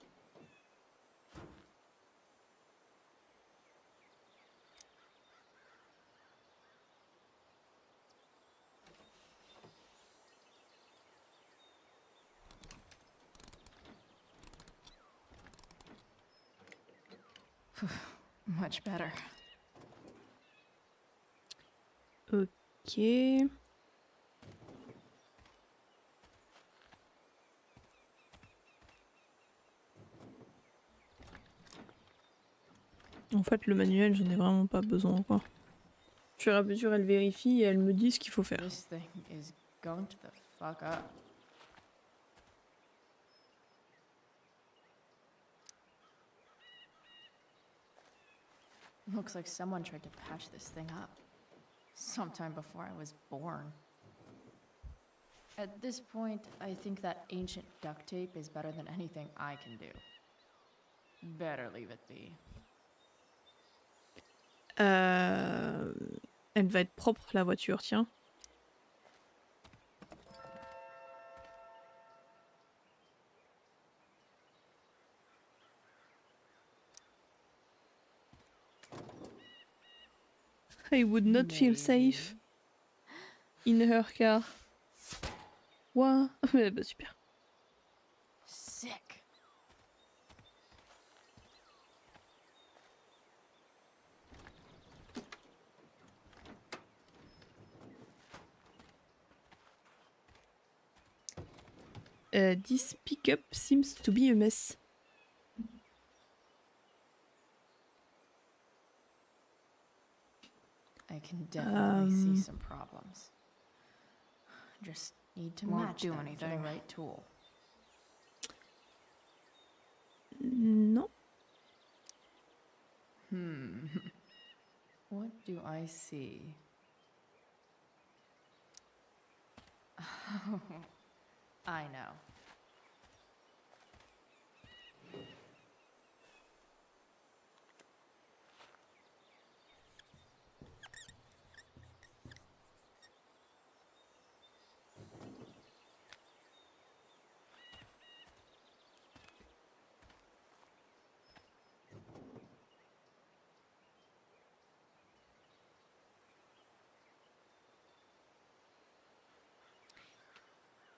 Much better. Ok. En fait, le manuel, j'en ai vraiment pas besoin, quoi. Au fur et à mesure, elle vérifie et elle me dit ce qu'il faut faire. This thing is gunked the fuck up. Looks like someone tried to patch this thing up. Sometime before I was born. At this point, I think that ancient duct tape is better than anything I can do. Better leave it be. Elle va être propre, la voiture, tiens. I would not feel safe in her car. What? Bah, super. Sick. This pickup seems to be a mess. I can definitely see some problems. Just need to match them to the right tool. Non. What do I see? I know.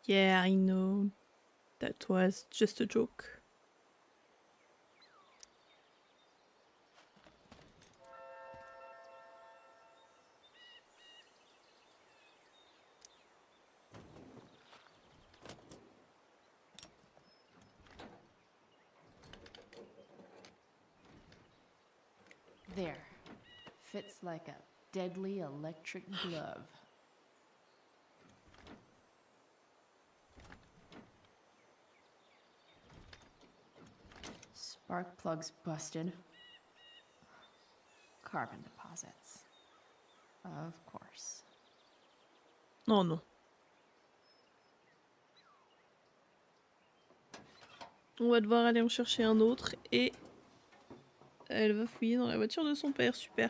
Yeah, I know. That was just a joke. There. Fits like a deadly electric glove. Spark plugs busted. Carbon deposits. Of course. Oh non. On va devoir aller en chercher un autre et elle va fouiller dans la voiture de son père. Super.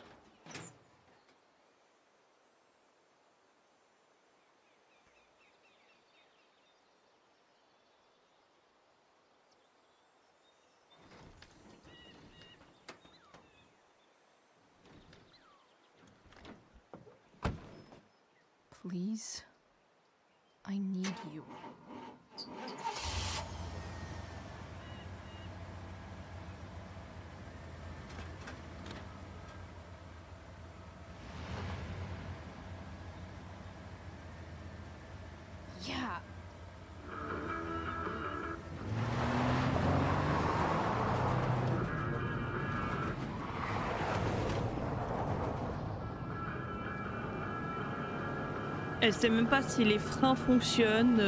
Please? I need you. Yeah. Elle sait même pas si les freins fonctionnent.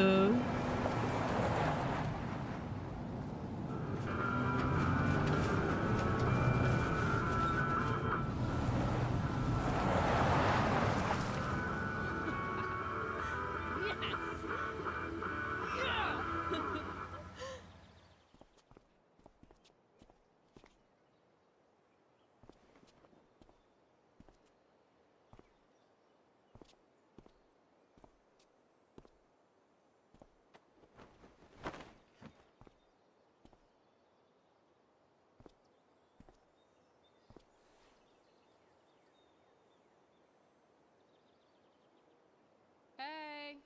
Hey!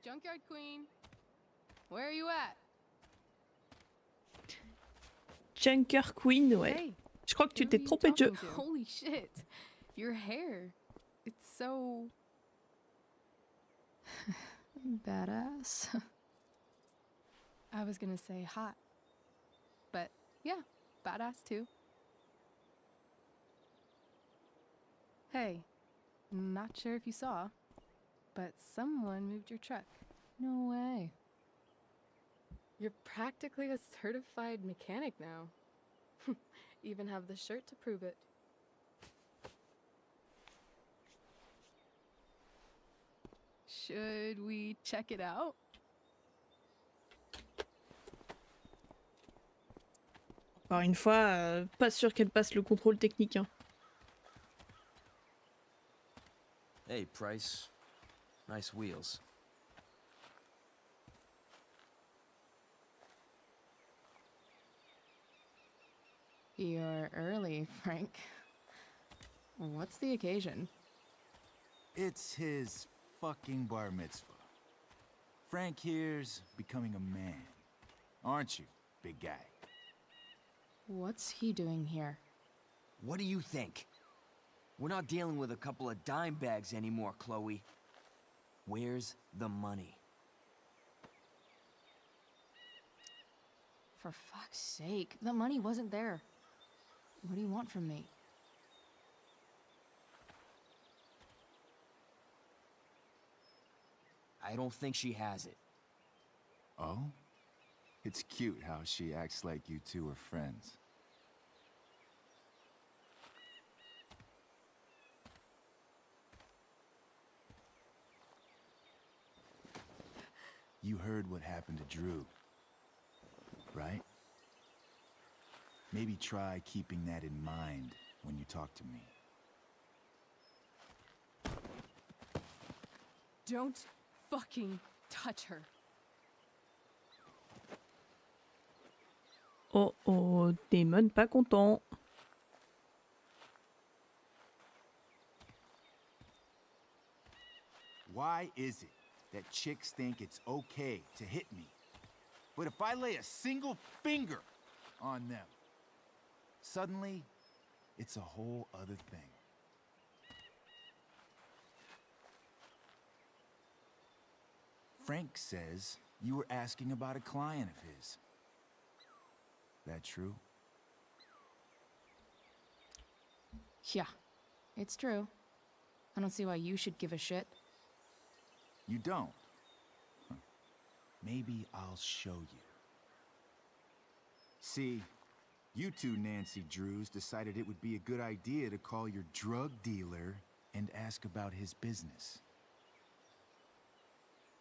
Junkyard Queen! Where are you at? Junker Queen, ouais. Hey! Je crois que tu Who t'es are you trompé de jeu. talking to? Holy shit! Your hair. It's so... Badass. I was gonna say hot. But yeah, badass too. Hey, not sure if you saw, but someone moved your truck. No way. You're practically a certified mechanic now. Even have the shirt to prove it. Should we check it out? Encore une fois, pas sûr qu'elle passe le contrôle technique. Hein. Hey, Price. Nice wheels. You're early, Frank. What's the occasion? It's his fucking bar mitzvah. Frank here's becoming a man. Aren't you, big guy? What's he doing here? What do you think? We're not dealing with a couple of dime bags anymore, Chloe. Where's the money? For fuck's sake, the money wasn't there. What do you want from me? I don't think she has it. Oh? It's cute how she acts like you two are friends. You heard what happened to Drew, right? Maybe try keeping that in mind when you talk to me. Don't fucking touch her. Oh oh, Damon pas content. Why is it that chicks think it's okay to hit me, but if I lay a single finger on them, suddenly it's a whole other thing? Frank says you were asking about a client of his. That true? Yeah, it's true. I don't see why you should give a shit. You don't? Huh. Maybe I'll show you. See, you two Nancy Drews decided it would be a good idea to call your drug dealer and ask about his business.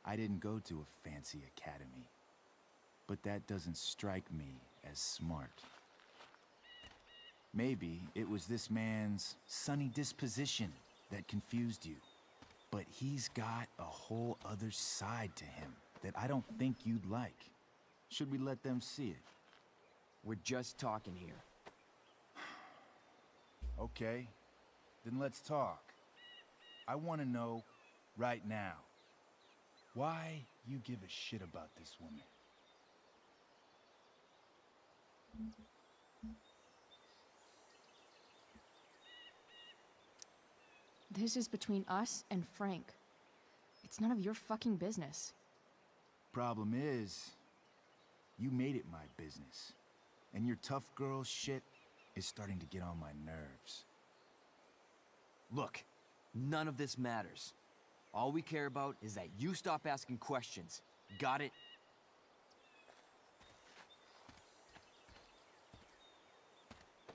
I didn't go to a fancy academy, but that doesn't strike me as smart. Maybe it was this man's sunny disposition that confused you. But he's got a whole other side to him that I don't think you'd like. Should we let them see it? We're just talking here. Okay, then let's talk. I want to know right now why you give a shit about this woman. This is between us and Frank. It's none of your fucking business. Problem is, you made it my business. And your tough girl shit is starting to get on my nerves. Look, none of this matters. All we care about is that you stop asking questions. Got it?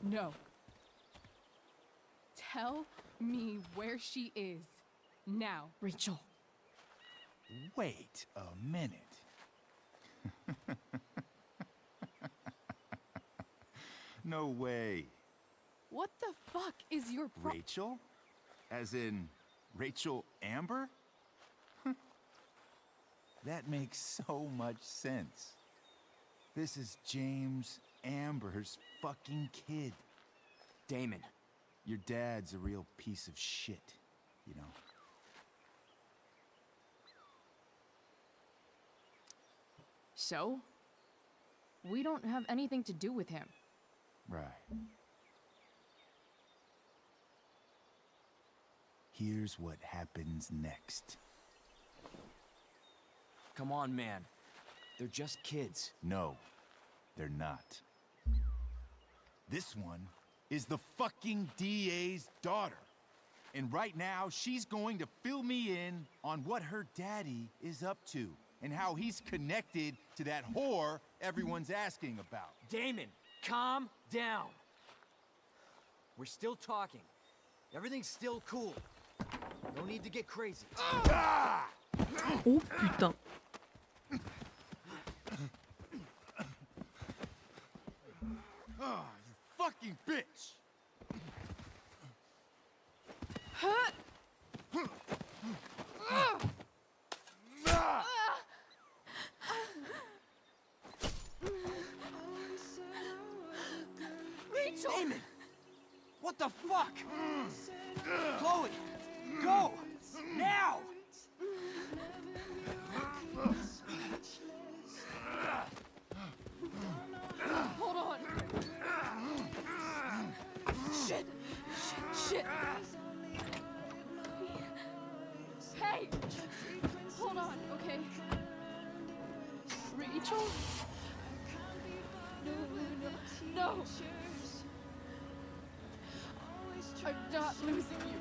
No. Tell me where she is. Now. Rachel. Wait a minute. No way. What the fuck is your Rachel? As in, Rachel Amber? That makes so much sense. This is James Amber's fucking kid. Damon. Your dad's a real piece of shit, you know. So? We don't have anything to do with him. Right. Here's what happens next. Come on, man. They're just kids. No, they're not. This one is the fucking DA's daughter. And right now, she's going to fill me in on what her daddy is up to and how he's connected to that whore everyone's asking about. Damon, calm down. We're still talking. Everything's still cool. No need to get crazy. Ah! Oh putain. Oh, you fucking bitch! Rachel! Damon! What the fuck? Chloe! Go! Now! Hold on. Shit! Shit! Hey! Hold on, okay? Rachel? No! I'm not losing you.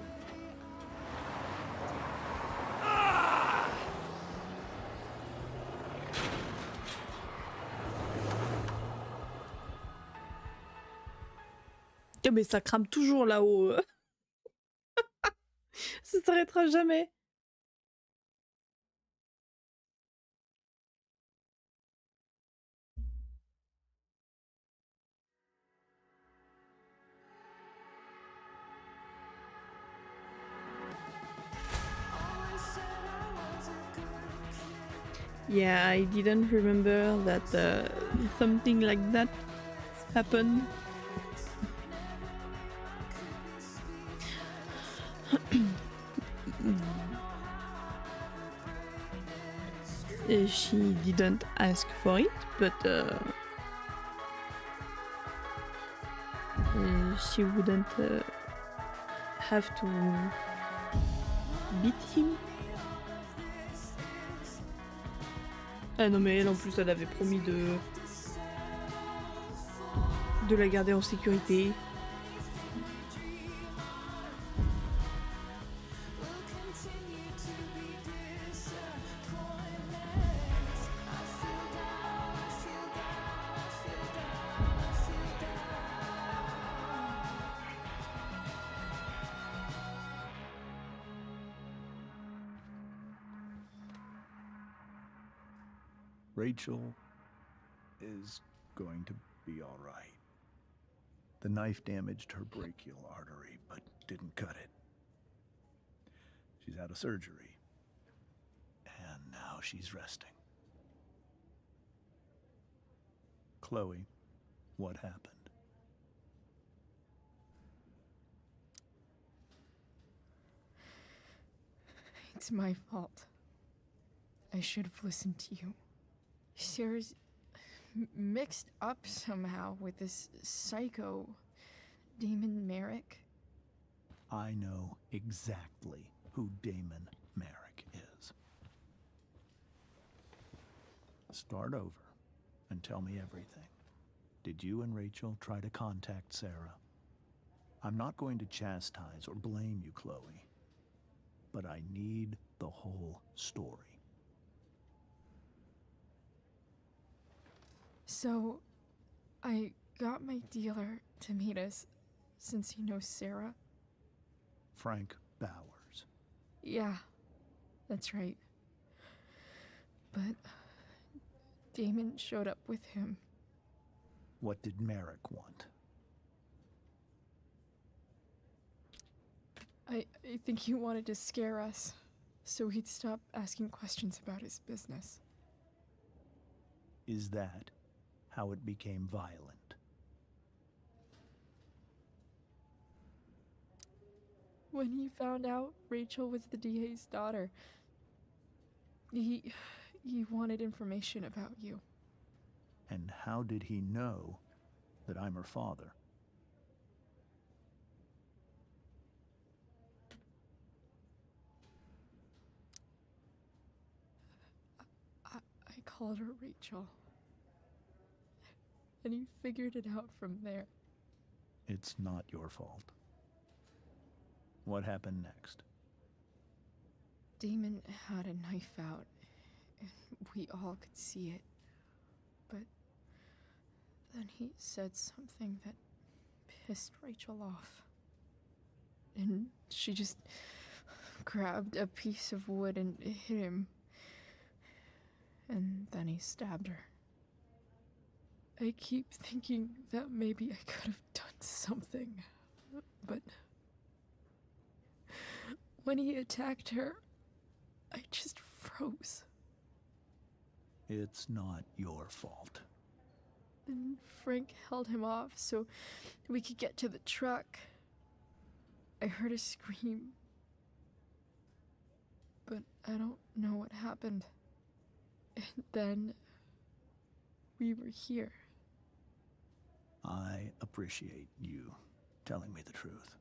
Oh, mais ça crame toujours là-haut. Ça s'arrêtera jamais. Yeah, I didn't remember that something like that happened. She didn't ask for it, but she wouldn't have to beat him. Ah non mais elle en plus elle avait promis de la garder en sécurité. Rachel is going to be all right. The knife damaged her brachial artery, but didn't cut it. She's had a surgery, and now she's resting. Chloe, what happened? It's my fault. I should have listened to you. Sarah's mixed up somehow with this psycho, Damon Merrick. I know exactly who Damon Merrick is. Start over and tell me everything. Did you and Rachel try to contact Sarah? I'm not going to chastise or blame you, Chloe, but I need the whole story. So, I got my dealer to meet us, since he knows Sarah. Frank Bowers. Yeah, that's right. But Damon showed up with him. What did Merrick want? I think he wanted to scare us, so he'd stop asking questions about his business. Is that how it became violent? When he found out Rachel was the DA's daughter, he wanted information about you. And how did he know that I'm her father? I called her Rachel. And he figured it out from there. It's not your fault. What happened next? Damon had a knife out, and we all could see it. But then he said something that pissed Rachel off. And she just grabbed a piece of wood and hit him. And then he stabbed her. I keep thinking that maybe I could have done something, but when he attacked her, I just froze. It's not your fault. And Frank held him off so we could get to the truck. I heard a scream, but I don't know what happened. And then we were here. I appreciate you telling me the truth.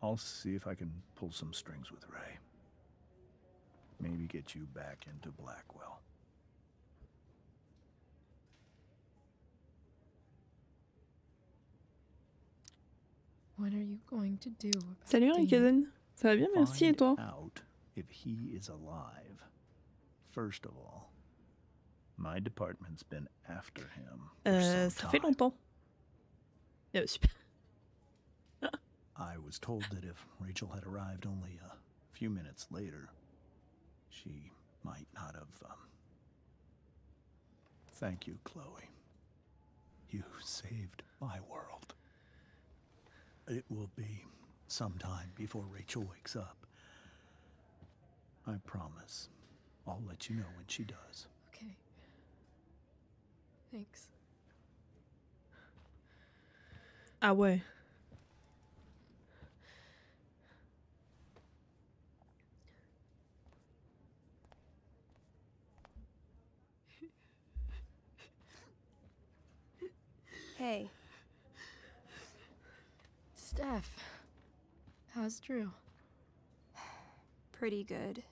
I'll see if I can pull some strings with Ray. Maybe get you back into Blackwell. What are you going to do about Salut Rikazen, ça va bien, merci, et Find toi? out if he is alive. First of all, my department's been after him for some Ça fait time. longtemps. Super. I was told that if Rachel had arrived only a few minutes later, she might not have, Thank you, Chloe. You saved my world. It will be some time before Rachel wakes up. I promise. I'll let you know when she does. Okay. Thanks. Ah ouais. Hey. Steph, how's Drew? Pretty good.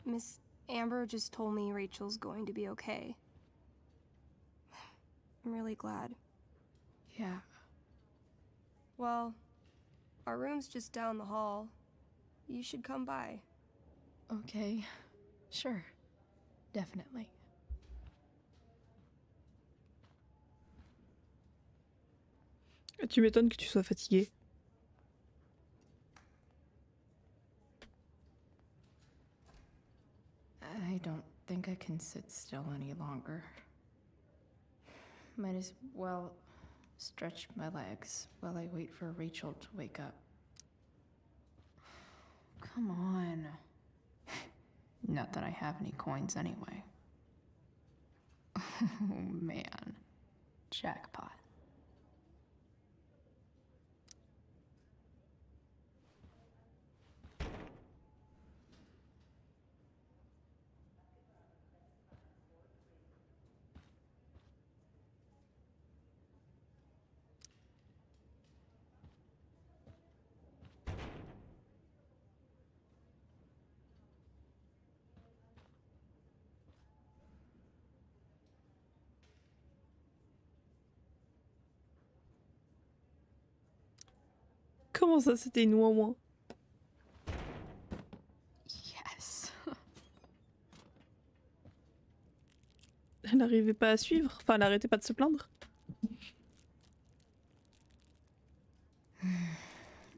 Miss Amber just told me Rachel's going to be okay. I'm really glad. Yeah. Well, our room's just down the hall. You should come by. Okay. Sure. Definitely. Tu m'étonnes que tu sois fatigué. I don't think I can sit still any longer. Might as well stretch my legs while I wait for Rachel to wake up. Come on. Not that I have any coins anyway. Oh man. Jackpot. Comment ça, c'était une ouin-ouin? Yes. Elle n'arrivait pas à suivre. Enfin, elle arrêtait pas de se plaindre.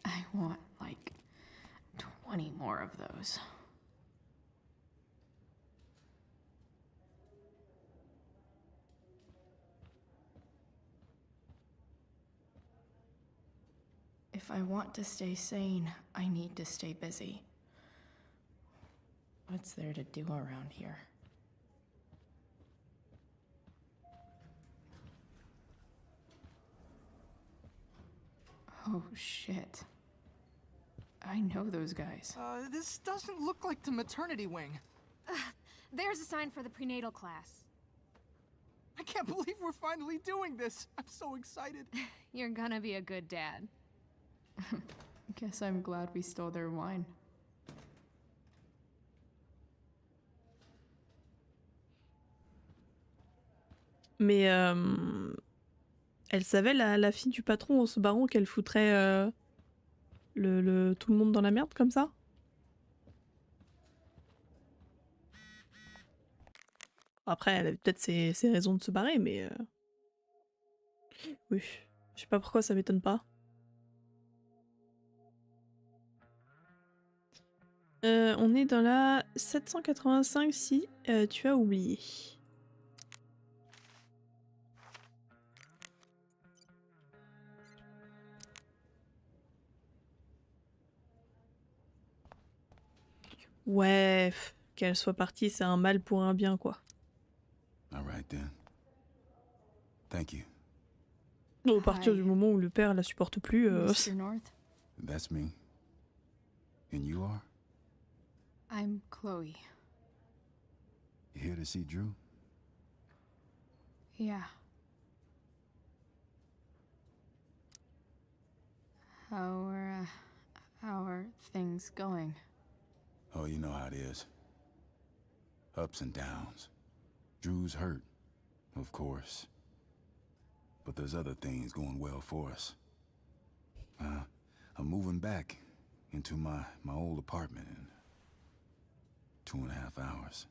I want like 20 more of those. If I want to stay sane, I need to stay busy. What's there to do around here? Oh shit. I know those guys. This doesn't look like the maternity wing. There's a sign for the prenatal class. I can't believe we're finally doing this. I'm so excited. You're gonna be a good dad. Guess I'm glad we stole their wine. Mais elle savait, la fille du patron, ce baron, qu'elle foutrait tout le monde dans la merde comme ça? Après, elle avait peut-être ses raisons de se barrer, mais oui, je sais pas pourquoi ça m'étonne pas. On est dans la 785 si tu as oublié. Ouais, qu'elle soit partie, c'est un mal pour un bien, quoi. All right then. Thank you. Au partir du moment où le père la supporte plus, Mr. North, That's me. And you are? I'm Chloe. You here to see Drew? Yeah. How are things going? Oh, you know how it is. Ups and downs. Drew's hurt, of course. But there's other things going well for us. I'm moving back into my old apartment in 2.5 hours.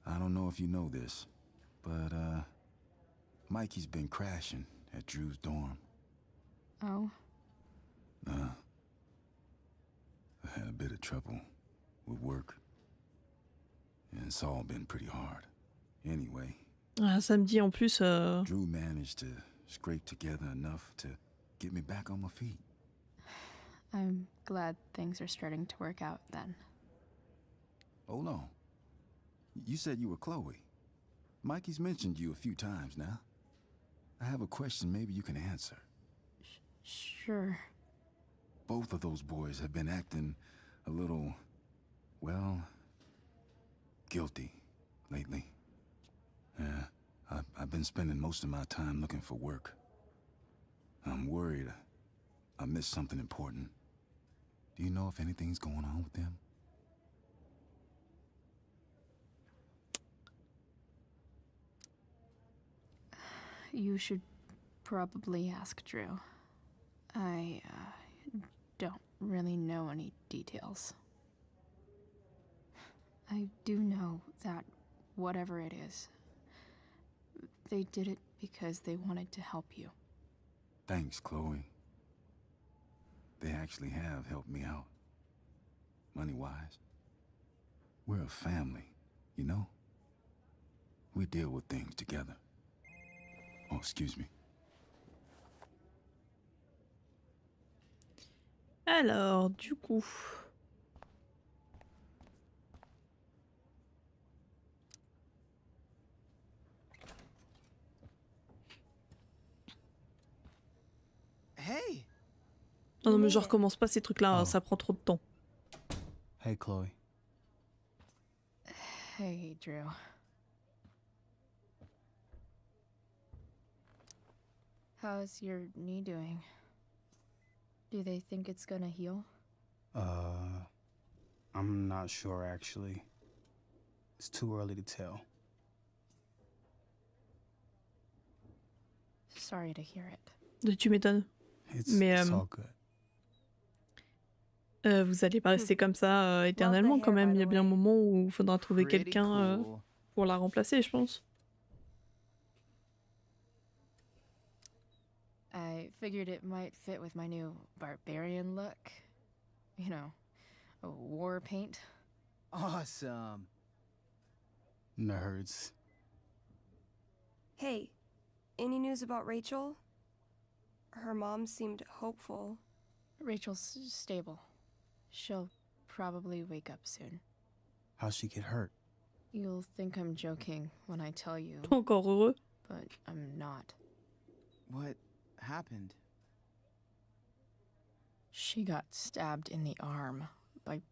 I don't know if you know this, but Mikey's been crashing at Drew's dorm. Oh? I had a bit of trouble with work. And it's all been pretty hard. Anyway. Ah, samedi en plus. Drew managed to scrape together enough to get me back on my feet. I'm glad things are starting to work out then. Hold on. You said you were Chloe. Mikey's mentioned you a few times now. I have a question maybe you can answer. Sure. Both of those boys have been acting a little, well, guilty lately. Yeah, I've been spending most of my time looking for work. I'm worried I missed something important. Do you know if anything's going on with them? You should probably ask Drew. I don't really know any details. I do know that whatever it is, they did it because they wanted to help you. Thanks, Chloe. They actually have helped me out. Money-wise. We're a family, you know? We deal with things together. Oh, excuse me. Alors, du coup. Hey! Non, mais je recommence pas ces trucs-là, Oh. ça prend trop de temps. Hey, Chloe. Hey, Drew. How's your knee doing? Do they think it's gonna heal? I'm not sure actually. It's too early to tell. Sorry to hear it. Tu m'étonnes. It's all good. Vous allez pas rester comme ça éternellement quand même. Il y a bien un moment où il faudra trouver quelqu'un pour la remplacer, je pense. I figured it might fit with my new barbarian look. You know, a war paint. Awesome. Nerds. Hey, any news about Rachel? Her mom seemed hopeful. Rachel's stable. She'll probably wake up soon. How'd she get hurt? You'll think I'm joking when I tell you. Encore heureux. But I'm not. What happened? She got stabbed in the arm by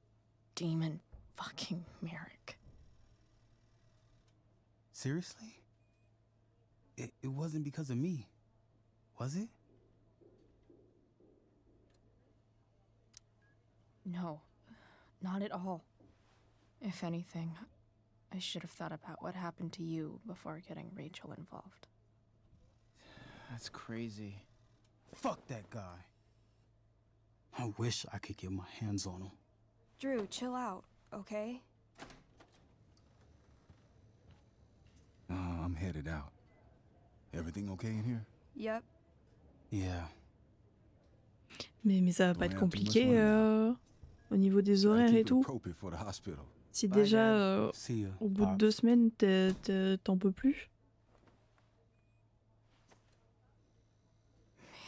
demon fucking Merrick. Seriously? It wasn't because of me, was it? No, not at all. If anything, I should have thought about what happened to you before getting Rachel involved. That's crazy. Fuck that guy. I wish I could get my hands on him. Drew, chill out, okay? I'm headed out. Everything okay in here? Yep. Yeah. Mais ça va pas être compliqué. Au niveau des Try to horaires et keep it tout. appropriate for the hospital. Si Bye, déjà, Dad. See ya, au bout de Pops. 2 semaines, t'en peux plus.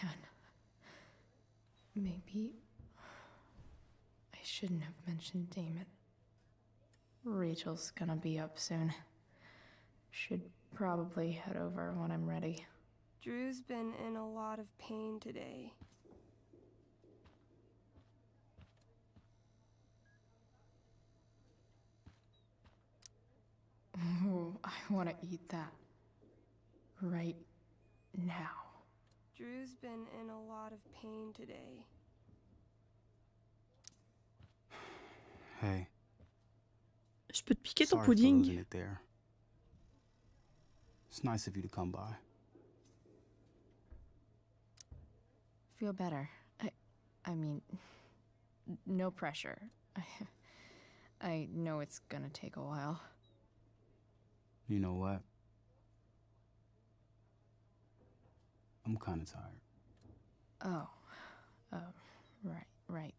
Man. Maybe I shouldn't have mentioned Damon. Rachel's gonna be up soon. Should probably head over when I'm ready. Drew's been in a lot of pain today. Ooh, I want to eat that. Right now. Drew's been in a lot of pain today. Hey. Je peux te piquer ton Sorry for pudding. losing it there. It's nice of you to come by. Feel better. I mean, no pressure. I know it's gonna take a while. You know what? I'm kind of tired. Oh, right.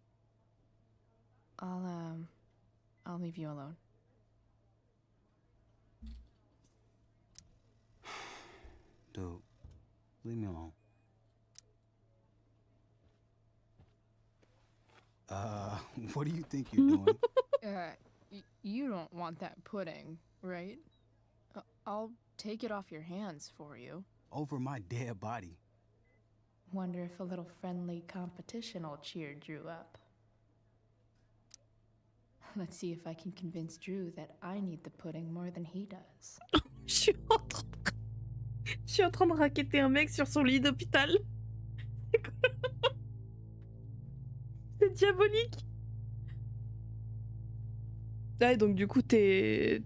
I'll leave you alone. Dude, leave me alone. What do you think you're doing? You don't want that pudding, right? I'll take it off your hands for you. Over my dead body. Wonder if a little friendly competition will cheer Drew up. Let's see if I can convince Drew that I need the pudding more than he does. Je suis en train de racketter un mec sur son lit d'hôpital. C'est diabolique. Ah, donc du coup tes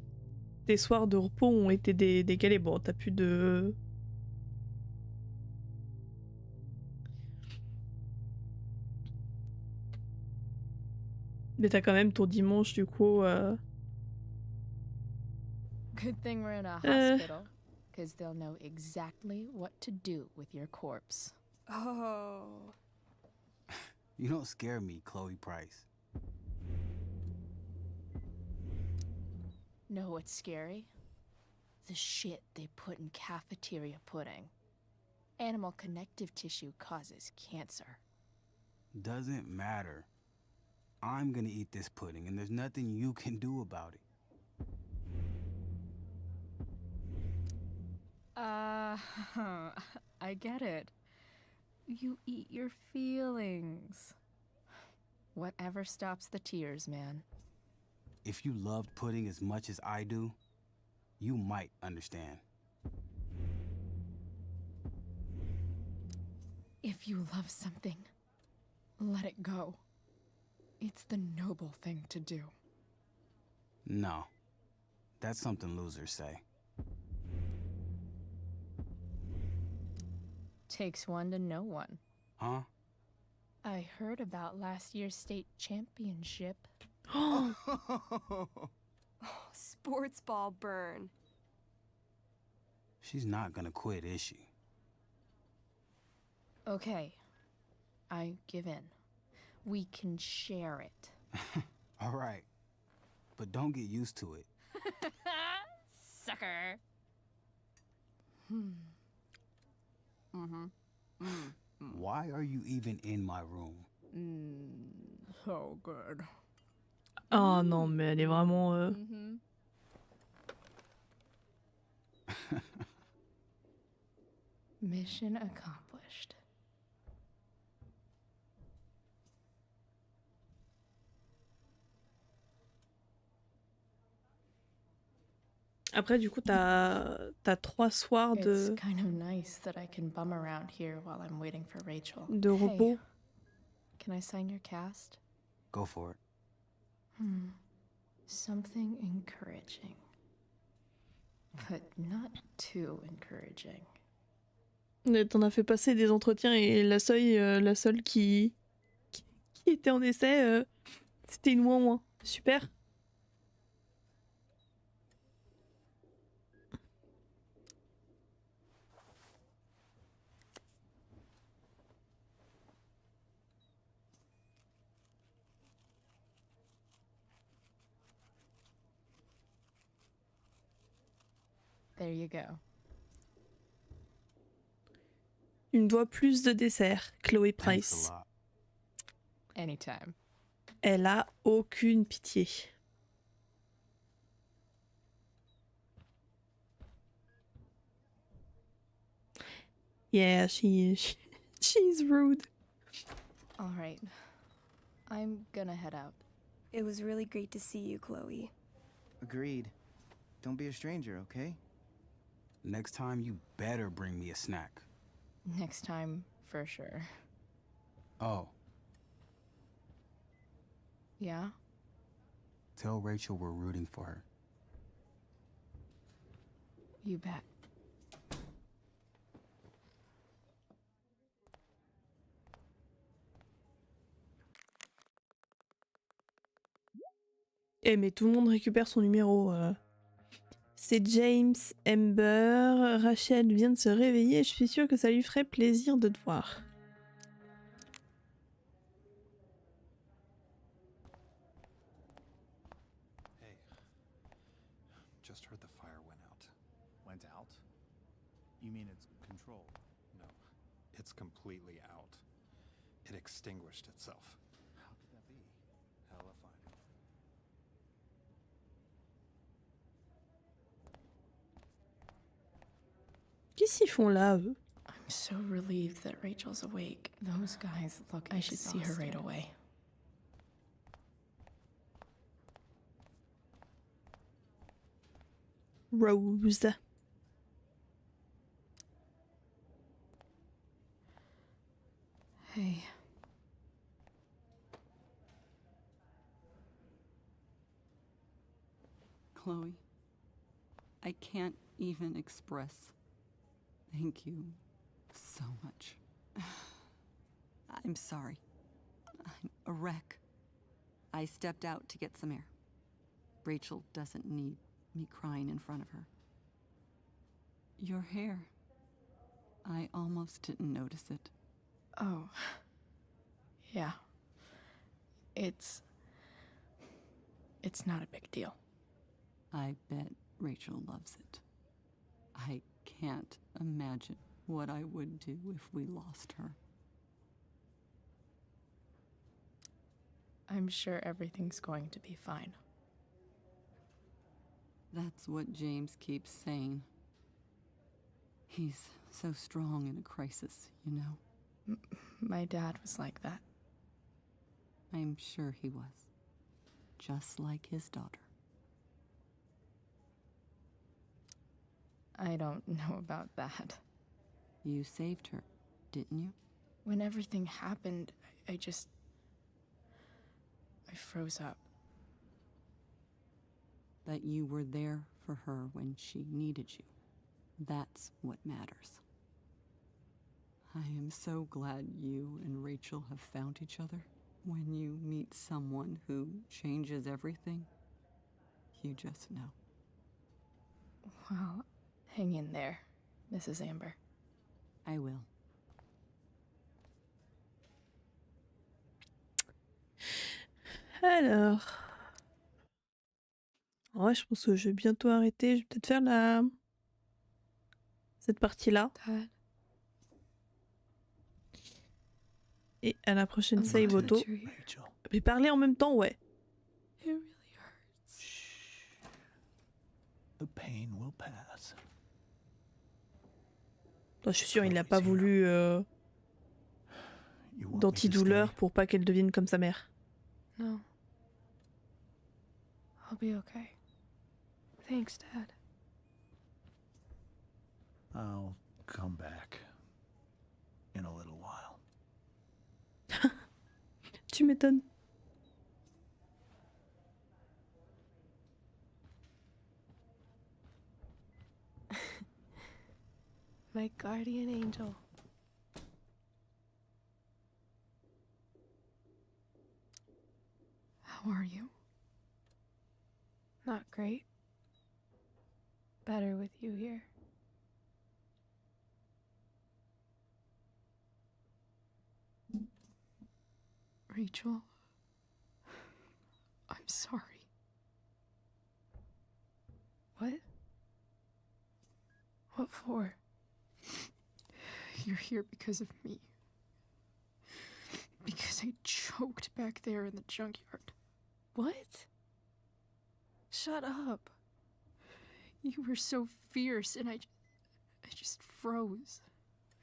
soirs de repos ont été décalés. Bon, t'as plus de... Mais t'as quand même ton dimanche du coup... Good thing we're in a hospital, because they'll know exactly what to do with your corpse. Oh. You don't scare me, Chloe Price. Know what's scary? The shit they put in cafeteria pudding. Animal connective tissue causes cancer. Doesn't matter. I'm gonna eat this pudding, and there's nothing you can do about it. I get it. You eat your feelings. Whatever stops the tears, man. If you loved pudding as much as I do, you might understand. If you love something, let it go. It's the noble thing to do. No. That's something losers say. Takes one to know one. Huh? I heard about last year's state championship. Oh, sports ball burn. She's not gonna quit, is she? Okay. I give in. We can share it. All right. But don't get used to it. Sucker. Why are you even in my room? So good. Oh non, mais elle est vraiment... Mission accomplished. Après, du coup, t'as 3 soirs It's de kind of nice that I can bum around here while I'm waiting for Rachel. repos. Hey, can I sign your cast? Go for it. Something encouraging. But not too encouraging. T'en as fait passer des entretiens et la seule qui était en essai, c'était une moins. Super. There you go. Une doit plus de dessert, Chloé Thanks Price. a lot. Anytime. Elle a aucune pitié. Yeah, she's rude. All right. I'm gonna head out. It was really great to see you, Chloe. Agreed. Don't be a stranger, okay? Next time, you better bring me a snack. Next time, for sure. Oh, Yeah? tell Rachel we're rooting for her. You bet. Eh mais tout le monde récupère son numéro. C'est James, Amber, Rachel vient de se réveiller, je suis sûre que ça lui ferait plaisir de te voir. Hey, just heard the fire went out. Went out? You mean it's controlled? No, it's completely out. It extinguished itself. How could that be? Hell if I know. Qu'est-ce qu'ils font là, eux? I'm so relieved that Rachel's awake. Those guys look I should see her right away. Rose. Hey. Chloe, I can't even express thank you so much. I'm sorry. I'm a wreck. I stepped out to get some air. Rachel doesn't need me crying in front of her. Your hair. I almost didn't notice it. Oh. Yeah. It's not a big deal. I bet Rachel loves it. I can't imagine what I would do if we lost her. I'm sure everything's going to be fine. That's what James keeps saying. He's so strong in a crisis, you know? My dad was like that. I'm sure he was. Just like his daughter. I don't know about that. You saved her, didn't you? When everything happened, I froze up. That you were there for her when she needed you. That's what matters. I am so glad you and Rachel have found each other. When you meet someone who changes everything, you just know. Well, hang in there, Mrs. Amber. I will. Alors... Ouais, je pense que je vais bientôt arrêter. Je vais peut-être faire cette partie-là. Dad. Et à la prochaine I'm save glad that auto. you're here. Rachel. Mais parler en même temps, ouais. It really hurts. Shh. The pain will pass. Je suis sûre, il n'a pas voulu You want me to d'antidouleur stay? pour pas qu'elle devienne comme sa mère. No. I'll be okay. Thanks, Dad. I'll come back in a little while. Tu m'étonnes. My guardian angel. How are you? Not great. Better with you here. Rachel? I'm sorry. What? What for? You're here because of me. Because I choked back there in the junkyard. What? Shut up. You were so fierce, and I just froze.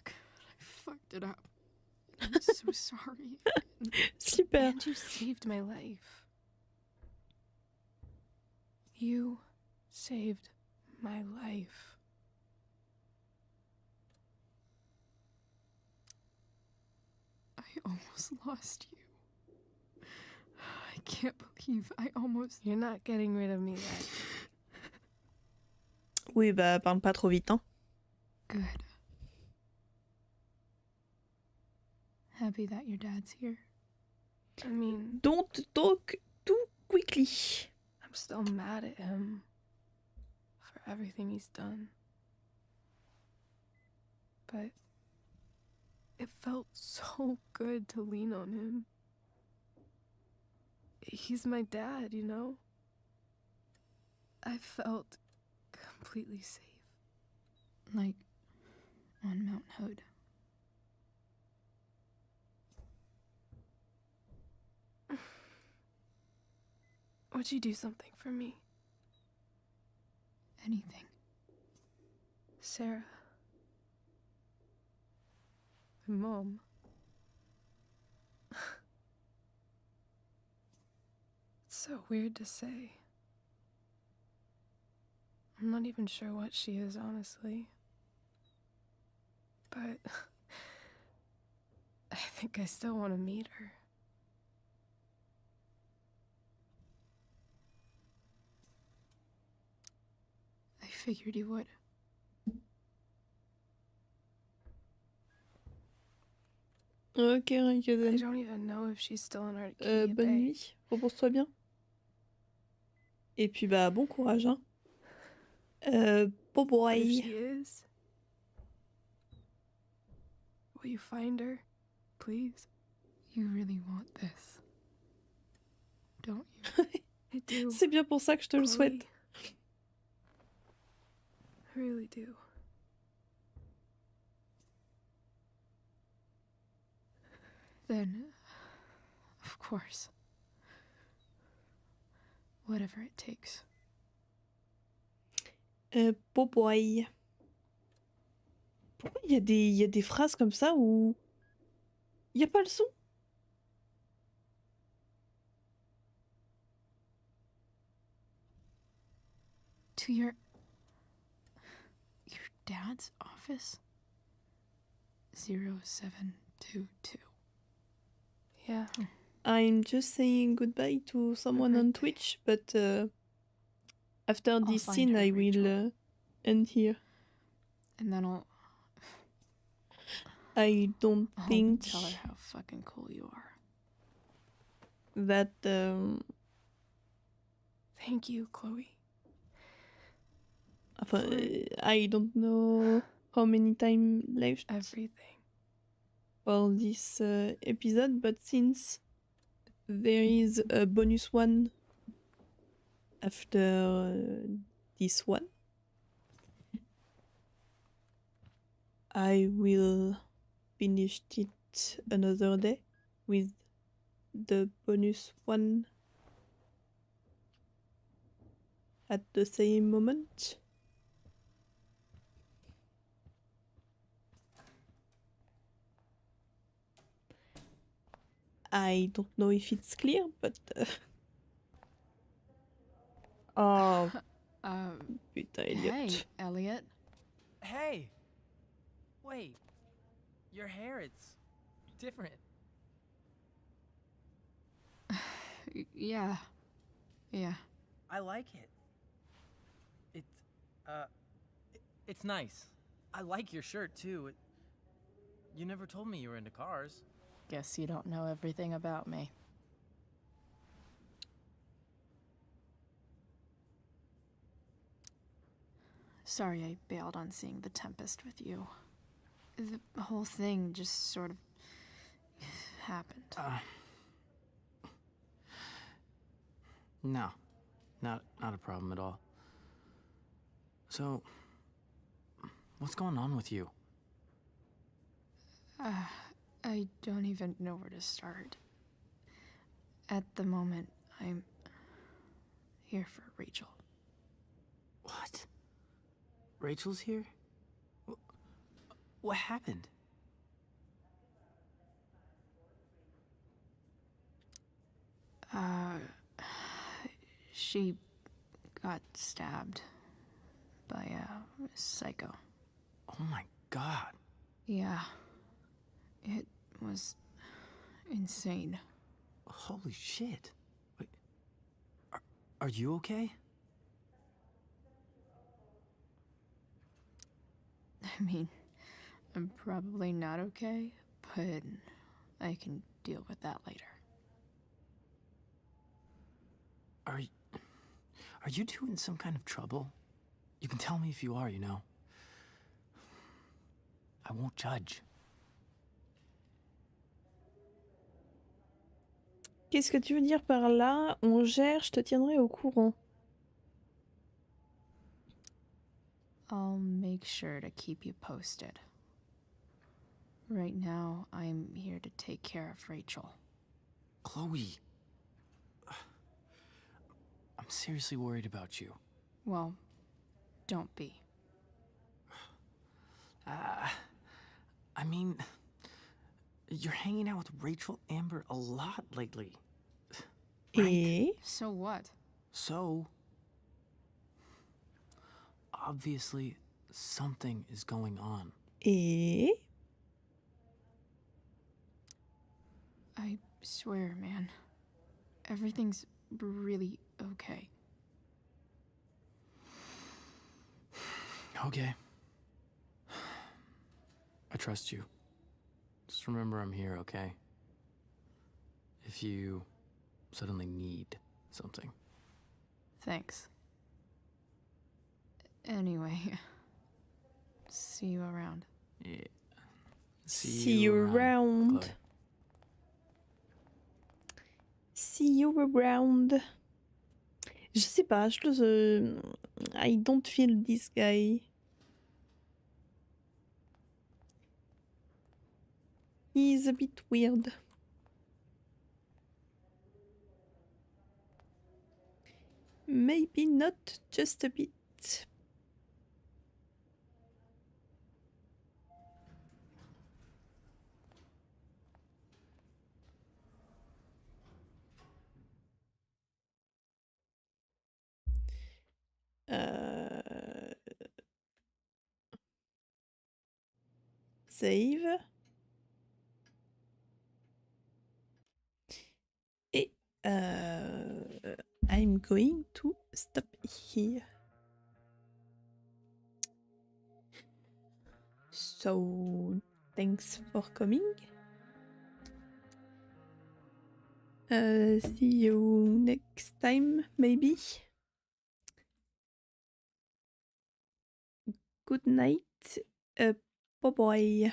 God, I fucked it up. I'm so sorry. Super. And you saved my life. You saved my life. I almost lost you. I can't believe I almost... You're not getting rid of me yet. Oui, bah, parle pas trop vite, hein. Good. Happy that your dad's here. I mean... Don't talk too quickly. I'm still mad at him for everything he's done. But it felt so good to lean on him. He's my dad, you know? I felt completely safe. Like on Mount Hood. Would you do something for me? Anything. Sarah. My mom. It's so weird to say. I'm not even sure what she is, honestly. But I think I still want to meet her. I figured you would. Ok, I Ryozen. don't even know if she's still in Arcadia Bonne Bay. nuit, repose-toi bien. Et puis bah bon courage, hein. Bye But if bye. she is, will you find her, please? You really want this, don't you? I do. C'est bien pour ça que je te le Chloe. souhaite. I really do. Then, of course. Whatever it takes. Bye bye. Pourquoi il y a des phrases comme ça où il n'y a pas le son? To your dad's office? 0722. Yeah. I'm just saying goodbye to someone on Twitch, but after this find scene her, I will end here. And then I'll I don't think tell her how fucking cool you are. that Thank you, Chloe. I don't know how many time left Everything. for this episode, but since there is a bonus one after this one, I will finish it another day with the bonus one at the same moment. I don't know if it's clear, but oh, putain, Elliot. Hey, Elliot. Hey! Wait. Your hair, it's different. Yeah. Yeah. I like it. It's nice. I like your shirt, too. You never told me you were into cars. Guess you don't know everything about me. Sorry I bailed on seeing The Tempest with you. The whole thing just sort of happened. No. Not a problem at all. So, What's going on with you? I don't even know where to start. At the moment, I'm here for Rachel. What? Rachel's here? What happened? She got stabbed by a psycho. Oh my god. Yeah. It was insane. Holy shit. Wait, are you okay? I mean, I'm probably not okay, but I can deal with that later. Are you two in some kind of trouble? You can tell me if you are, you know. I won't judge. Qu'est-ce que tu veux dire par là? On gère, je te tiendrai au courant. I'll make sure to keep you posted. Right now, I'm here to take care of Rachel. Chloe. I'm seriously worried about you. Well, don't be. I mean, you're hanging out with Rachel Amber a lot lately. Right? So what? So, obviously, something is going on. I swear, man. Everything's really okay. Okay. I trust you. Just remember I'm here, okay? If you suddenly need something. Thanks. Anyway, see you around. Yeah. See you around. Chloe. See you around. Je sais pas, I don't feel this guy. He's a bit weird. Maybe not just a bit. Save. Et I'm going to stop here. So, thanks for coming. See you next time, maybe. Good night. Bye-bye.